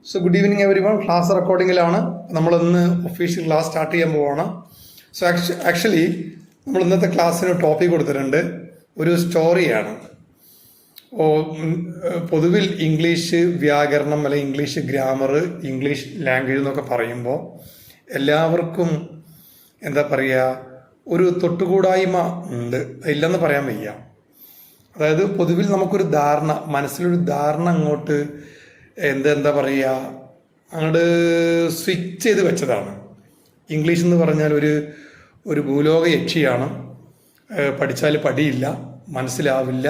So good evening everyone. Class റെക്കോർഡിങ്ങിലാണ്. നമ്മളിന്ന് official class start ചെയ്യാൻ പോവാണ്. സോ ആക്ച്വലി നമ്മൾ ഇന്നത്തെ ക്ലാസ്സിന് ടോപ്പിക് കൊടുത്തിട്ടുണ്ട്, ഒരു സ്റ്റോറിയാണ്. പൊതുവിൽ ഇംഗ്ലീഷ് വ്യാകരണം അല്ലെങ്കിൽ ഇംഗ്ലീഷ് ഗ്രാമർ, ഇംഗ്ലീഷ് ലാംഗ്വേജ് എന്നൊക്കെ പറയുമ്പോൾ എല്ലാവർക്കും എന്താ പറയുക, ഒരു തൊട്ടുകൂടായ്മ ഉണ്ട്, ഇല്ലെന്ന് പറയാൻ വയ്യ. അതായത് പൊതുവിൽ നമുക്കൊരു ധാരണ, മനസ്സിലൊരു ധാരണ അങ്ങോട്ട് എന്താ പറയുക, അങ്ങോട്ട് സ്വിച്ച് ചെയ്ത് വെച്ചതാണ്. ഇംഗ്ലീഷ് എന്ന് പറഞ്ഞാൽ ഒരു ഭൂലോക യക്ഷിയാണ്, പഠിച്ചാൽ പടിയില്ല, മനസ്സിലാവില്ല.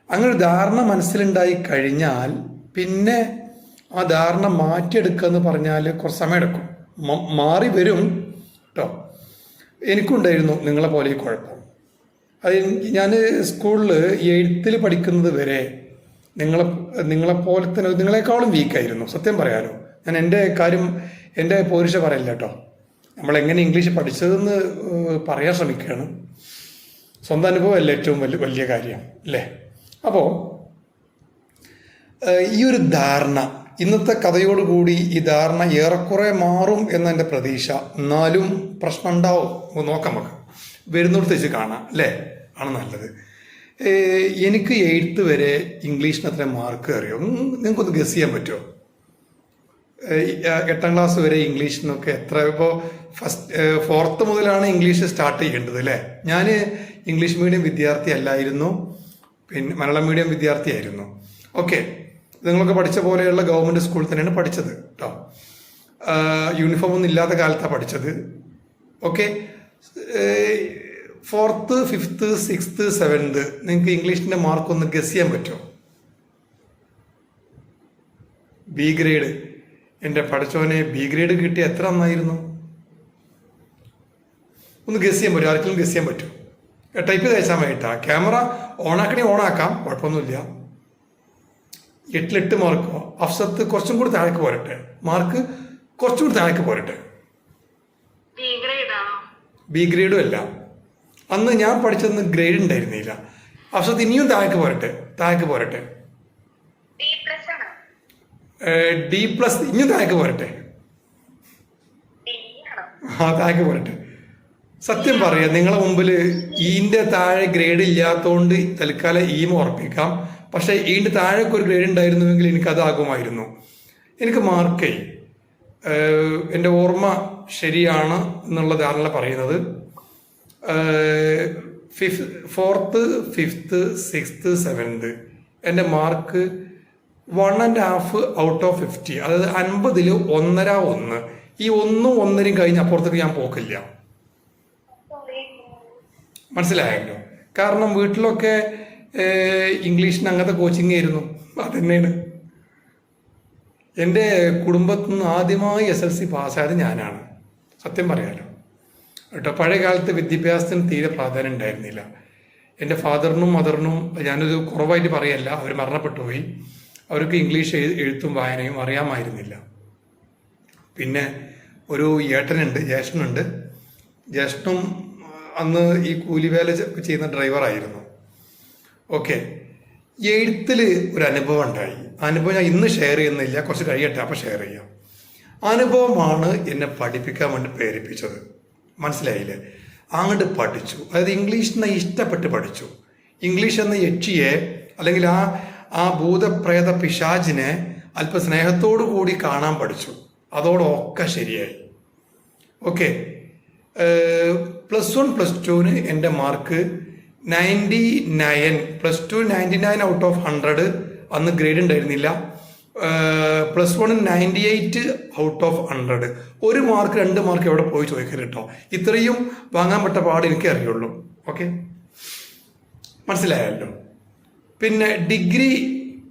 അങ്ങനെ ഒരു ധാരണ മനസ്സിലുണ്ടായി കഴിഞ്ഞാൽ പിന്നെ ആ ധാരണ മാറ്റിയെടുക്കുക എന്ന് പറഞ്ഞാൽ കുറച്ച് സമയമെടുക്കും. മാറി വരും കേട്ടോ. എനിക്കുണ്ടായിരുന്നു നിങ്ങളെ പോലെ ഈ കുഴപ്പം. അത് ഞാൻ സ്കൂളിൽ 8th പഠിക്കുന്നത് വരെ നിങ്ങളെപ്പോലെ തന്നെ, നിങ്ങളെക്കാളും വീക്കായിരുന്നു സത്യം പറയാലോ. ഞാൻ എൻ്റെ പോരിശ പറയില്ല കേട്ടോ. നമ്മളെങ്ങനെ ഇംഗ്ലീഷ് പഠിച്ചതെന്ന് പറയാൻ ശ്രമിക്കുകയാണ്. സ്വന്തം അനുഭവം അല്ലേ ഏറ്റവും വലിയ കാര്യം അല്ലേ. അപ്പോൾ ഈ ഒരു ധാരണ, ഇന്നത്തെ കഥയോടുകൂടി ഈ ധാരണ ഏറെക്കുറെ മാറും എന്നെൻ്റെ പ്രതീക്ഷ. എന്നാലും പ്രശ്നം ഉണ്ടാവും, നോക്കാം, നമുക്ക് വരുന്നിടത്ത് വെച്ച് കാണാം അല്ലേ, ആണ് നല്ലത്. എനിക്ക് 8th വരെ ഇംഗ്ലീഷിന് അത്ര മാർക്ക് അറിയോ? നിങ്ങൾക്കൊന്ന് ഗസ് ചെയ്യാൻ പറ്റുമോ? 8ാം ക്ലാസ് വരെ ഇംഗ്ലീഷിനൊക്കെ എത്ര? ഇപ്പോൾ 4th മുതലാണ് ഇംഗ്ലീഷ് സ്റ്റാർട്ട് ചെയ്യേണ്ടത് അല്ലേ. ഞാൻ ഇംഗ്ലീഷ് മീഡിയം വിദ്യാർത്ഥി അല്ലായിരുന്നു, പിന്നെ മലയാളം മീഡിയം വിദ്യാർത്ഥിയായിരുന്നു. ഓക്കെ, നിങ്ങളൊക്കെ പഠിച്ച പോലെയുള്ള ഗവൺമെൻറ് സ്കൂളിൽ തന്നെയാണ് പഠിച്ചത് കേട്ടോ. യൂണിഫോം ഒന്നും ഇല്ലാത്ത കാലത്താണ് പഠിച്ചത്. Okay, 4th, 5th, 6th, 7th നിങ്ങൾക്ക് ഇംഗ്ലീഷിൻ്റെ മാർക്ക് ഒന്ന് ഗസ് ചെയ്യാൻ പറ്റുമോ? B grade. എൻ്റെ പഠിച്ചവനെ ബി ഗ്രേഡ് കിട്ടിയ എത്ര നന്നായിരുന്നു. ഒന്ന് ഗസ് ചെയ്യാൻ പറ്റുമോ? ആർക്കെങ്കിലും ഗസ് ചെയ്യാൻ പറ്റുമോ? ടൈപ്പ് ചെയ്ത് അയച്ചാൽ മതിട്ടാ. ക്യാമറ ഓണാക്കണേ ഓണാക്കാം, കുഴപ്പമൊന്നുമില്ല. 8ൽ 8 മാർക്കോ? അഫ്സത്ത് കുറച്ചും കൂടി താഴേക്ക് പോരട്ടെ, മാർക്ക് കുറച്ചും കൂടി താഴേക്ക് പോരട്ടെ. ബി ഗ്രേഡും അല്ല, അന്ന് ഞാൻ പഠിച്ചതൊന്നും ഗ്രേഡ് ഉണ്ടായിരുന്നില്ല. അഫ്സത്ത് ഇനിയും താഴേക്ക് പോരട്ടെ. D+, ഇനിയും താഴേക്ക് പോരട്ടെ. താഴേക്ക് പോരട്ടെ. സത്യം പറയാം, നിങ്ങളെ മുമ്പിൽ ഈൻ്റെ താഴെ ഗ്രേഡ് ഇല്ലാത്തതുകൊണ്ട് തൽക്കാലം ഈമ ഉറപ്പിക്കാം. പക്ഷേ ഈൻ്റെ താഴേക്ക് ഒരു ഗ്രേഡ് ഉണ്ടായിരുന്നുവെങ്കിൽ എനിക്കതാകുമായിരുന്നു. എനിക്ക് മാർക്കേ, എൻ്റെ ഓർമ്മ ശരിയാണ് എന്നുള്ള ധാരണ പറയുന്നത് 4th, 5th, 6th, 7th എൻ്റെ മാർക്ക് 1.5 ഔട്ട് ഓഫ് 50. അതായത് 50ൽ 1.5. ഈ 1ഉം 1.5 കഴിഞ്ഞ് അപ്പുറത്തേക്ക് ഞാൻ പോക്കില്ല. മനസ്സിലായല്ലോ. കാരണം വീട്ടിലൊക്കെ ഇംഗ്ലീഷിന് അങ്ങനത്തെ കോച്ചിങ് ആയിരുന്നു. അതുതന്നെയാണ് എൻ്റെ കുടുംബത്തിൽ നിന്ന് ആദ്യമായി SLC പാസ്സായത് ഞാനാണ്, സത്യം പറയാലോ കേട്ടോ. പഴയ കാലത്ത് വിദ്യാഭ്യാസത്തിന് തീരെ പ്രാധാന്യം ഉണ്ടായിരുന്നില്ല. എൻ്റെ ഫാദറിനും മദറിനും, ഞാനൊരു കുറവായിട്ട് പറയല്ല, അവർ മരണപ്പെട്ടു പോയി. അവർക്ക് ഇംഗ്ലീഷ് എഴുത്തും വായനയും അറിയാമായിരുന്നില്ല. പിന്നെ ഒരു ജ്യേഷ്ഠനുണ്ട്. ജ്യേഷ്ഠനും അന്ന് ഈ കൂലിവേല ചെയ്യുന്ന ഡ്രൈവറായിരുന്നു. ഓക്കെ, 8th ഒരു അനുഭവം ഉണ്ടായി. അനുഭവം ഞാൻ ഇന്ന് ഷെയർ ചെയ്യുന്നില്ല, കുറച്ച് കഴിയട്ടെ, അപ്പോൾ ഷെയർ ചെയ്യാം. അനുഭവമാണ് എന്നെ പഠിപ്പിക്കാൻ വേണ്ടി പ്രേരിപ്പിച്ചത്. മനസ്സിലായില്ലേ? അങ്ങോട്ട് പഠിച്ചു. അതായത് ഇംഗ്ലീഷിനെ ഇഷ്ടപ്പെട്ട് പഠിച്ചു. ഇംഗ്ലീഷ് എന്ന യക്ഷിയെ അല്ലെങ്കിൽ ആ ഭൂതപ്രേത പിശാചിനെ അല്പ സ്നേഹത്തോടു കൂടി കാണാൻ പഠിച്ചു. അതോടൊക്കെ ശരിയായി. ഓക്കെ, +1, +2 എൻ്റെ മാർക്ക് 99. +2 99 out of 100. അന്ന് ഗ്രേഡ് ഉണ്ടായിരുന്നില്ല. +1 98 ഔട്ട് ഓഫ് 100. 1 മാർക്ക് 2 മാർക്ക് എവിടെ പോയി ചോദിക്കരുത് കേട്ടോ. ഇത്രയും വാങ്ങാൻ പറ്റ പാട് എനിക്ക് അറിയുള്ളൂ. ഓക്കെ, മനസ്സിലായല്ലോ. പിന്നെ ഡിഗ്രി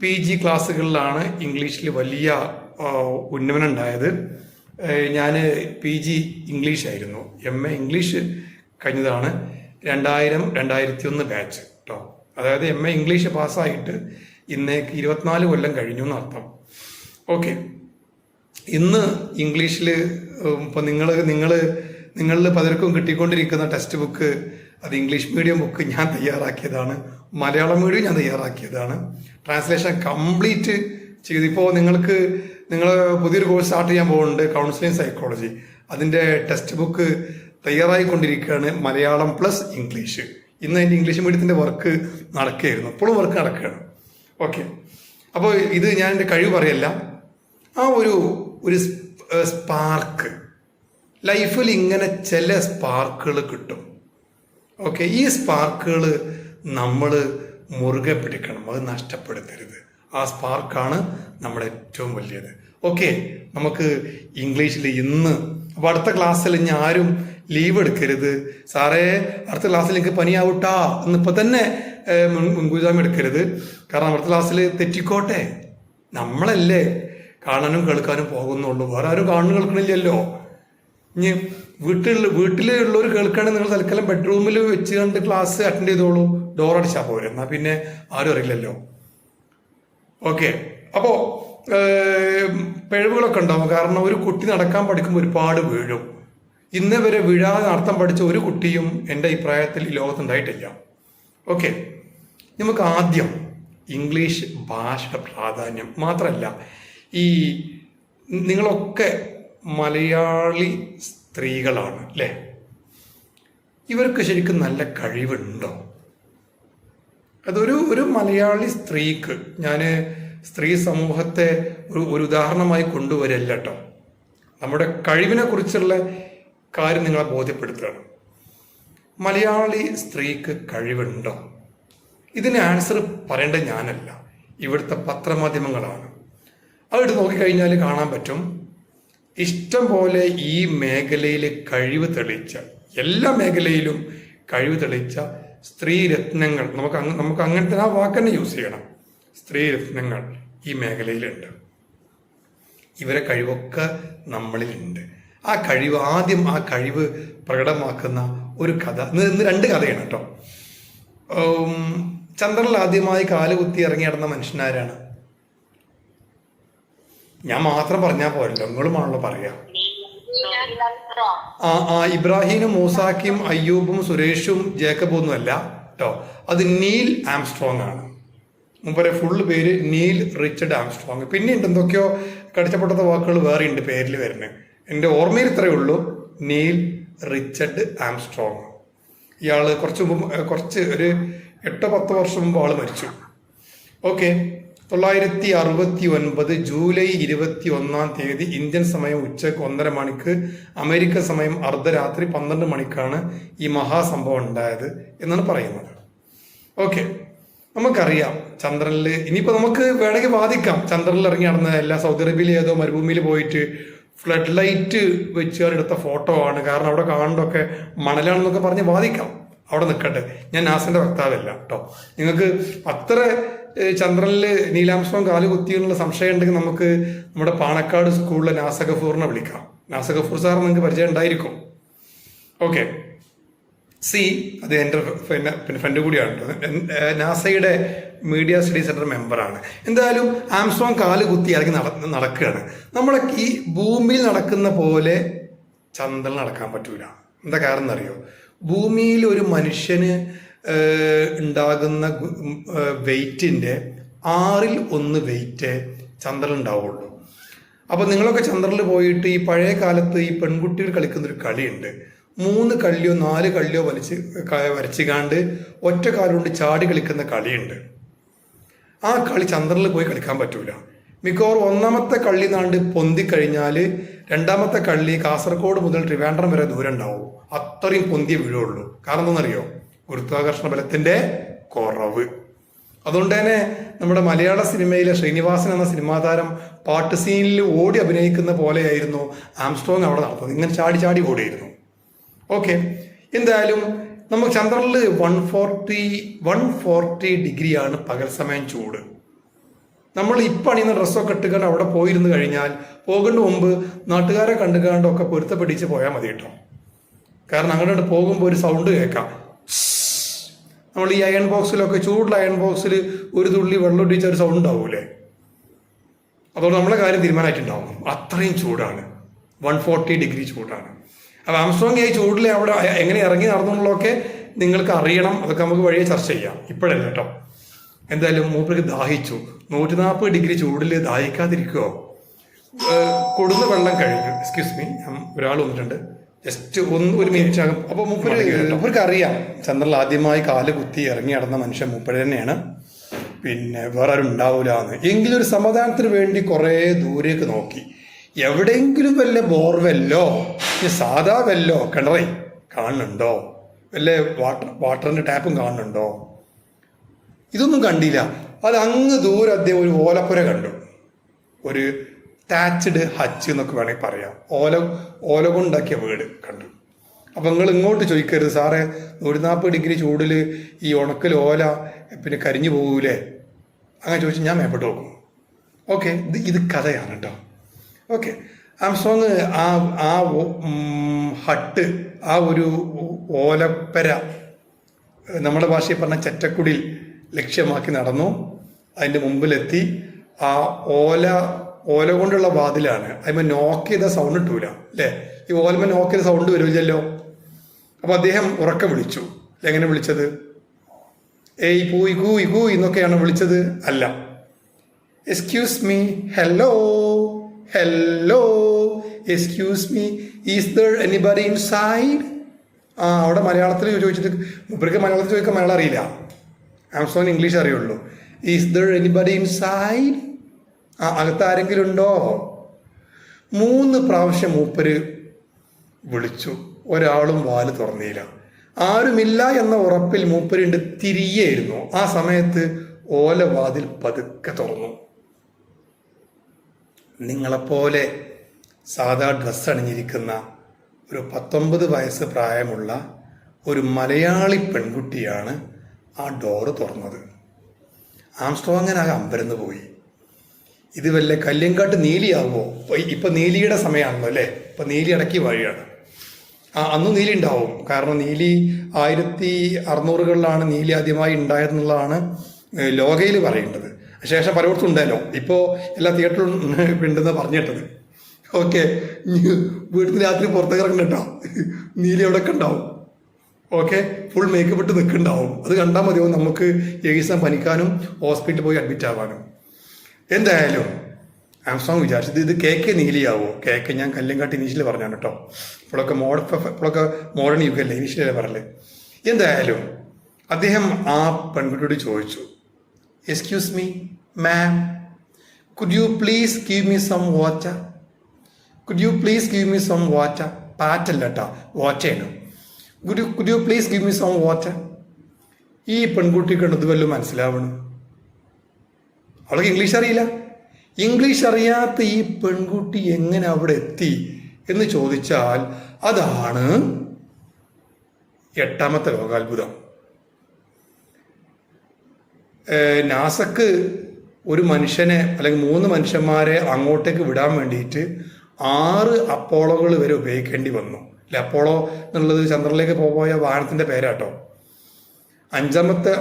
PG ക്ലാസ്സുകളിലാണ് ഇംഗ്ലീഷിൽ വലിയ ഉന്നമനം ഉണ്ടായത്. ഞാൻ PG ഇംഗ്ലീഷ് ആയിരുന്നു. MA ഇംഗ്ലീഷ് കഴിഞ്ഞതാണ് 2000-2001 ബാച്ച് കേട്ടോ. അതായത് MA ഇംഗ്ലീഷ് പാസ്സായിട്ട് ഇന്നേക്ക് 24 കൊല്ലം കഴിഞ്ഞു എന്നർത്ഥം. ഓക്കെ, ഇന്ന് ഇംഗ്ലീഷിൽ ഇപ്പോൾ നിങ്ങളിൽ പലർക്കും കിട്ടിക്കൊണ്ടിരിക്കുന്ന ടെക്സ്റ്റ് ബുക്ക് അത് ഇംഗ്ലീഷ് മീഡിയം ബുക്ക് ഞാൻ തയ്യാറാക്കിയതാണ്, മലയാളം മീഡിയം ഞാൻ തയ്യാറാക്കിയതാണ്. ട്രാൻസ്ലേഷൻ കംപ്ലീറ്റ് ചെയ്ത് ഇപ്പോൾ നിങ്ങൾക്ക് നിങ്ങൾ പുതിയൊരു കോഴ്സ് സ്റ്റാർട്ട് ചെയ്യാൻ പോകുന്നുണ്ട്, കൗൺസിലിംഗ് സൈക്കോളജി. അതിൻ്റെ ടെക്സ്റ്റ് ബുക്ക് തയ്യാറായിക്കൊണ്ടിരിക്കുകയാണ്, മലയാളം പ്ലസ് ഇംഗ്ലീഷ്. ഇന്ന് അതിൻ്റെ ഇംഗ്ലീഷ് മീഡിയത്തിൻ്റെ വർക്ക് നടക്കുകയായിരുന്നു, ഇപ്പോഴും വർക്ക് നടക്കുകയാണ്. ഓക്കെ, അപ്പോൾ ഇത് ഞാൻ എൻ്റെ കഴിവ് പറയല്ല, ആ ഒരു സ്പാർക്ക് ലൈഫിൽ ഇങ്ങനെ ചില സ്പാർക്കുകൾ കിട്ടും. ഓക്കെ, ഈ സ്പാർക്കുകൾ നമ്മൾ മുറുകെ പിടിക്കണം, അത് നഷ്ടപ്പെടുത്തരുത്. ആ സ്പാർക്കാണ് നമ്മുടെ ഏറ്റവും വലിയത്. ഓക്കെ, നമുക്ക് ഇംഗ്ലീഷിൽ ഇന്ന് അപ്പോൾ അടുത്ത ക്ലാസ്സിൽ ഇനി ആരും ലീവ് എടുക്കരുത്. സാറേ അടുത്ത ക്ലാസ്സിൽ എനിക്ക് പനിയാവൂട്ടാ എന്നിപ്പോൾ തന്നെ മുൻകൂജാമ്യം എടുക്കരുത്. കാരണം അടുത്ത ക്ലാസ്സിൽ തെറ്റിക്കോട്ടെ, നമ്മളല്ലേ കാണാനും കേൾക്കാനും പോകുന്നുള്ളൂ, വേറെ ആരും കാണാനും കേൾക്കണില്ലല്ലോ. ഇനി വീട്ടിലുള്ളവർ കേൾക്കുകയാണെങ്കിൽ നിങ്ങൾ തൽക്കാലം ബെഡ്റൂമിൽ വെച്ച് കണ്ട് ക്ലാസ് അറ്റൻഡ് ചെയ്തോളൂ, ഡോർ അടിച്ചാൽ പോരെ, എന്നാൽ പിന്നെ ആരും അറിയില്ലല്ലോ. ഓക്കെ, അപ്പോൾ പിഴവുകളൊക്കെ ഉണ്ടാവും. കാരണം ഒരു കുട്ടി നടക്കാൻ പഠിക്കുമ്പോൾ ഒരുപാട് വീഴും. ഇന്നേ വരെ വീഴാതെ നടത്തം പഠിച്ച ഒരു കുട്ടിയും എൻ്റെ അഭിപ്രായത്തിൽ ഈ ലോകത്തുണ്ടായിട്ടില്ല. ഓക്കെ, നമുക്ക് ആദ്യം ഇംഗ്ലീഷ് ഭാഷയുടെ പ്രാധാന്യം മാത്രമല്ല, ഈ നിങ്ങളൊക്കെ മലയാളി സ്ത്രീകളാണ് അല്ലേ? ഇവർക്ക് ശരിക്കും നല്ല കഴിവുണ്ടോ? ഒരു മലയാളി സ്ത്രീക്ക് ഞാൻ സ്ത്രീ സമൂഹത്തെ ഒരു ഉദാഹരണമായി കൊണ്ടുവരല്ല കേട്ടോ, നമ്മുടെ കഴിവിനെ കുറിച്ചുള്ള കാര്യം നിങ്ങളെ ബോധ്യപ്പെടുത്തുകയാണ്. മലയാളി സ്ത്രീക്ക് കഴിവുണ്ടോ? ഇതിന് ആൻസർ പറയേണ്ടത് ഞാനല്ല, ഇവിടുത്തെ പത്രമാധ്യമങ്ങളാണ്. അവിടെ നോക്കിക്കഴിഞ്ഞാൽ കാണാൻ പറ്റും, ഇഷ്ടം പോലെ ഈ മേഖലയിൽ കഴിവ് തെളിയിച്ച, എല്ലാ മേഖലയിലും കഴിവ് തെളിയിച്ച സ്ത്രീ രത്നങ്ങൾ, നമുക്ക് അങ്ങനത്തെ ആ വാക്ക് തന്നെ യൂസ് ചെയ്യണം, സ്ത്രീ രത്നങ്ങൾ ഈ മേഖലയിലുണ്ട്. ഇവരെ കഴിവൊക്കെ നമ്മളിലുണ്ട്. ആ കഴിവ് ആദ്യം ആ കഴിവ് പ്രകടമാക്കുന്ന ഒരു കഥ, ഇന്ന് രണ്ട് കഥയാണ് കേട്ടോ. ചന്ദ്രനിൽ ആദ്യമായി കാലുകുത്തി ഇറങ്ങി നടന്ന മനുഷ്യനാരാണ്? ഞാൻ മാത്രം പറഞ്ഞാൽ പോരല്ലോ, നിങ്ങളുമാണല്ലോ പറയാ. ഇബ്രാഹിമും മൂസാക്കിയും അയ്യൂബും സുരേഷും ജേക്കബും ഒന്നും അല്ല കേട്ടോ, അത് നീൽ ആംസ്ട്രോങ് ആണ്. മുമ്പേ ഫുള്ള് പേര് നീൽ റിച്ചർഡ് ആംസ്ട്രോങ്. പിന്നെയുണ്ട് എന്തൊക്കെയോ കടിച്ചപ്പെട്ട വാക്കുകൾ വേറെ ഉണ്ട് പേരിൽ വരുന്നത്, എൻ്റെ ഓർമ്മയിൽ ഇത്രയേ ഉള്ളൂ, നീൽ റിച്ചർഡ് ആംസ്ട്രോങ്. ഇയാൾ കുറച്ച് ഒരു 8-10 വർഷം മുമ്പ് ആൾ മരിച്ചു. ഓക്കെ, 1969 ജൂലൈ 21 ഇന്ത്യൻ സമയം ഉച്ചക്ക് 1:30 മണിക്ക്, അമേരിക്കൻ സമയം അർദ്ധരാത്രി 12 മണിക്കാണ് ഈ മഹാസംഭവം ഉണ്ടായത് എന്നാണ് പറയുന്നത്. ഓക്കെ, നമുക്കറിയാം ചന്ദ്രനിൽ, ഇനിയിപ്പോൾ നമുക്ക് വേണമെങ്കിൽ വാദിക്കാം, ചന്ദ്രനിൽ ഇറങ്ങി നടന്ന എല്ലാ സൗദി അറേബ്യയിൽ ഏതോ മരുഭൂമിയിൽ പോയിട്ട് ഫ്ലഡ് ലൈറ്റ് വെച്ച് എടുത്ത ഫോട്ടോ ആണ്, കാരണം അവിടെ കാണുന്നതൊക്കെ മണലാണെന്നൊക്കെ പറഞ്ഞ് വാദിക്കാം. അവിടെ നിൽക്കട്ടെ, ഞാൻ നാസന്റെ വക്താവല്ല കേട്ടോ. നിങ്ങൾക്ക് അത്ര ചന്ദ്രനിൽ നീലാംശം കാല് കുത്തിയുള്ള സംശയം ഉണ്ടെങ്കിൽ നമുക്ക് നമ്മുടെ പാണക്കാട് സ്കൂളിലെ നാസ ഗഫൂറിനെ വിളിക്കാം. നാസ ഗഫൂർ സാർ നിങ്ങൾക്ക് പരിചയം ഉണ്ടായിരിക്കും. ഓക്കെ, അത് എൻ്റെ ഫ്രണ്ട് കൂടിയാണ്, നാസയുടെ മീഡിയ സ്റ്റഡി സെന്റർ മെമ്പറാണ്. എന്തായാലും ആംസ്ട്രോങ് കാല് കുത്തി ഇറങ്ങി നടക്കുകയാണ്. നമ്മളെ ഈ ഭൂമിയിൽ നടക്കുന്ന പോലെ ചന്ദ്രൻ നടക്കാൻ പറ്റൂല. എന്താ കാരണം എന്നറിയോ? ഭൂമിയിൽ ഒരു മനുഷ്യന് ഉണ്ടാകുന്ന വെയിറ്റിൻ്റെ 1/6 വെയിറ്റ് ചന്ദ്രൻ ഉണ്ടാവുള്ളൂ. അപ്പോൾ നിങ്ങളൊക്കെ ചന്ദ്രനിൽ പോയിട്ട് ഈ പഴയ കാലത്ത് ഈ പെൺകുട്ടികൾ കളിക്കുന്നൊരു കളിയുണ്ട്, 3 കല്ലിയോ 4 കല്ലിയോ വരച്ചുകാണ്ട് ഒറ്റ കാലുകൊണ്ട് ചാടി കളിക്കുന്ന കളിയുണ്ട്. ആ കളി ചന്ദ്രനിൽ പോയി കളിക്കാൻ പറ്റൂല. മിക്കവാറും 1ാമത്തെ കള്ളി നാണ്ട് പൊന്തിക്കഴിഞ്ഞാൽ 2ാമത്തെ കള്ളി കാസർഗോഡ് മുതൽ ട്രിവാൻഡ്രം വരെ ദൂരം ഉണ്ടാവും, അത്രയും പൊന്തിയ വീഴുള്ളൂ. കാരണം എന്താണെന്നറിയോ? ഗുരുത്വാകർഷണ ബലത്തിന്റെ കുറവ്. അതുകൊണ്ട് തന്നെ നമ്മുടെ മലയാള സിനിമയിലെ ശ്രീനിവാസൻ എന്ന സിനിമാ താരം പാട്ട് സീനിൽ ഓടി അഭിനയിക്കുന്ന പോലെയായിരുന്നു ആംസ്ട്രോങ് അവിടെ നടത്തുന്നത്, ഇങ്ങനെ ചാടി ചാടി ഓടിയിരുന്നു. ഓക്കെ, എന്തായാലും നമുക്ക് ചന്ദ്രനിൽ 140 ഡിഗ്രിയാണ് പകൽ സമയം ചൂട്. നമ്മൾ ഇപ്പം അണിയുന്ന ഡ്രസ്സൊക്കെ ഇട്ടുകൊണ്ട് അവിടെ പോയിരുന്നു കഴിഞ്ഞാൽ പോകുന്ന മുമ്പ് നാട്ടുകാരെ കണ്ടുകാണ്ടൊക്കെ പൊരുത്തപ്പെടിച്ച് പോയാൽ മതി കേട്ടോ. കാരണം അങ്ങോട്ട് പോകുമ്പോൾ ഒരു സൗണ്ട് കേൾക്കാം. നമ്മൾ ഈ അയൺ ബോക്സിലൊക്കെ, ചൂടുള്ള അയൺ ബോക്സിൽ ഒരു തുള്ളി വെള്ളം ഒടിച്ച ഒരു സൗണ്ട് ഉണ്ടാവൂലേ, അതുകൊണ്ട് നമ്മളെ കാര്യം തീരുമാനമായിട്ടുണ്ടാവും. അത്രയും ചൂടാണ്, 140 ഡിഗ്രി ചൂടാണ്. അപ്പോൾ ആംസ്ട്രോങ് ഈ ചൂടിൽ അവിടെ എങ്ങനെ ഇറങ്ങി നടന്നുള്ളതൊക്കെ നിങ്ങൾക്ക് അറിയണം. അതൊക്കെ നമുക്ക് വഴിയെ ചർച്ച ചെയ്യാം, ഇപ്പോഴല്ല കേട്ടോ. എന്തായാലും മൂപ്പർക്ക് ദാഹിച്ചു. 140 ഡിഗ്രി ചൂടിൽ ദാഹിക്കാതിരിക്കുമോ? കൊടുന്ന വെള്ളം കഴിഞ്ഞു. എക്സ്ക്യൂസ് മീ, ഒരാൾ വന്നിട്ടുണ്ട്, ജസ്റ്റ് ഒരു മിനിറ്റ് ആകും. അപ്പോൾ മൂപ്പർക്ക് അറിയാം ചന്ദ്രനിൽ ആദ്യമായി കാല് കുത്തി ഇറങ്ങി നടന്ന മനുഷ്യൻ മൂപ്പര് തന്നെയാണ്, പിന്നെ വേറെ ആരും ഉണ്ടാവില്ല എന്ന്. എങ്കിലും ഒരു സമാധാനത്തിന് വേണ്ടി കുറേ ദൂരേക്ക് നോക്കി. എവിടെയെങ്കിലും വല്ല ബോർവെല്ലോ സാധാ വെല്ലോ കിണറേ കാണുന്നുണ്ടോ, വല്ല വാട്ടറിൻ്റെ ടാപ്പും കാണുന്നുണ്ടോ? ഇതൊന്നും കണ്ടില്ല. അത് അങ്ങ് ദൂരെ അദ്ദേഹം ഒരു ഓലപ്പുര കണ്ടു, ഒരു താച്ച്ഡ് ഹച്ച് എന്നൊക്കെ വേണമെങ്കിൽ പറയാം, ഓല കൊണ്ടുണ്ടാക്കിയ വീട് കണ്ടു. അപ്പം നിങ്ങൾ ഇങ്ങോട്ട് ചോദിക്കരുത് സാറേ 140 ഡിഗ്രി ചൂടിൽ ഈ ഉണക്കൽ ഓല പിന്നെ കരിഞ്ഞു പോകൂലേ, അങ്ങനെ ചോദിച്ചാൽ ഞാൻ മേപ്പെട്ട് നോക്കും. ഓക്കെ, ഇത് കഥയാണ് കേട്ടോ. ഓക്കെ, ആംസ്ട്രോങ് ആ ഹട്ട്, ആ ഒരു ഓലപ്പര, നമ്മുടെ ഭാഷയിൽ പറഞ്ഞ ചെറ്റക്കുടിൽ ലക്ഷ്യമാക്കി നടന്നു. അതിൻ്റെ മുമ്പിലെത്തി. ആ ഓല കൊണ്ടുള്ള വാതിലാണ്. അതിന്മേൽ നോക്ക് ചെയ്ത സൗണ്ട് കിട്ടൂല അല്ലേ? ഈ ഓലമ നോക്ക് ചെയ്ത സൗണ്ട് വരുമല്ലോ. അപ്പൊ അദ്ദേഹം ഉറക്കെ വിളിച്ചു. എങ്ങനെ വിളിച്ചത്? ഏയ് പൂയ് കൂയ് കൂയ് എന്നൊക്കെയാണ് വിളിച്ചത്? അല്ല, excuse me, hello hello, excuse me, is there anybody inside? അവിടെ മലയാളത്തിൽ ചോദിച്ചിട്ട് ഇവർക്ക് മലയാളത്തിൽ ചോദിക്കാൻ മലയാളം അറിയില്ല, ആംസ്ട്രോങ് ഇംഗ്ലീഷ് അറിയുള്ളൂ. Is there anybody inside? അകത്ത് ആരെങ്കിലും ഉണ്ടോ? 3 പ്രാവശ്യം മൂപ്പര് വിളിച്ചു. ഒരാളും വാല് തുറന്നില്ല. ആരുമില്ല എന്ന ഉറപ്പിൽ മൂപ്പരുണ്ട് തിരികെയായിരുന്നു. ആ സമയത്ത് ഓല വാതിൽ പതുക്കെ തുറന്നു. നിങ്ങളെപ്പോലെ സാധാ ഡ്രസ്സ് അണിഞ്ഞിരിക്കുന്ന ഒരു 19 വയസ്സ് പ്രായമുള്ള ഒരു മലയാളി പെൺകുട്ടിയാണ് ആ ഡോറ് തുറന്നത്. ആംസ്ട്രോങ്ങിനാകെ അമ്പരന്ന് പോയി. ഇത് വല്ല കല്യങ്കാട്ട് നീലിയാവുമോ? ഇപ്പൊ നീലിയുടെ സമയമാണല്ലോ അല്ലേ? ഇപ്പൊ നീലി അടക്കി വഴിയാണ്. അന്ന് നീലി ഉണ്ടാവും, കാരണം നീലി 1600കളിലാണ് നീലി ആദ്യമായി ഉണ്ടായതെന്നുള്ളതാണ് ലോകയിൽ പറയേണ്ടത്. ശേഷം പലയിടത്തും ഉണ്ടല്ലോ, ഇപ്പോ എല്ലാ തിയേറ്ററിലും ഉണ്ടെന്ന് പറഞ്ഞിട്ടത്. ഓക്കെ, വീട്ടിൽ രാത്രി പുറത്തേക്ക് ഇറങ്ങണ്ടോ, നീലി എവിടെയൊക്കെ ഉണ്ടാവും. ഓക്കെ, ഫുൾ മേക്കപ്പ് ഇട്ട് നിൽക്കുന്നുണ്ടാവും. അത് കണ്ടാൽ മതിയോ നമുക്ക് ഏകീസം പനിക്കാനും ഹോസ്പിറ്റലിൽ പോയി അഡ്മിറ്റ് ആവാനും. എന്തായാലും ആംസ്ട്രോങ് വിചാരിച്ചത് ഇത് കേക്ക് നീലിയാവോ? കേക്ക് ഞാൻ കല്യങ്കാട്ട് ഇനീഷ്യൽ പറഞ്ഞാണ് കേട്ടോ. ഇപ്പോഴൊക്കെ മോഡേൺ യുഗല്ലേ, ഇനീഷ്യലല്ലേ പറയല്ലേ. എന്തായാലും അദ്ദേഹം ആ പെൺകുട്ടിയോട് ചോദിച്ചു, excuse me ma'am, could you please give me some water? Could you please give me some water? പാറ്റല്ല കേട്ടോ, വാട്ടയാണ്. Could you please give me some water? ഈ പെൺകുട്ടിക്ക് ഇത് വല്ലതും മനസ്സിലാവണം? അവൾക്ക് ഇംഗ്ലീഷ് അറിയില്ല. ഇംഗ്ലീഷ് അറിയാത്ത ഈ പെൺകുട്ടി എങ്ങനെ അവിടെ എത്തി എന്ന് ചോദിച്ചാൽ അതാണ് 8ാമത്തെ ലോകാത്ഭുതം. നാസക്ക് ഒരു മനുഷ്യനെ അല്ലെങ്കിൽ 3 മനുഷ്യന്മാരെ അങ്ങോട്ടേക്ക് വിടാൻ വേണ്ടിയിട്ട് 6 അപ്പോളോകൾ വരെ ഉപയോഗിക്കേണ്ടി വന്നു. അല്ലെ, അപ്പോളോ എന്നുള്ളത് ചന്ദ്രനിലേക്ക് പോയ വാഹനത്തിന്റെ പേരാട്ടോ. 6ാമത്തെ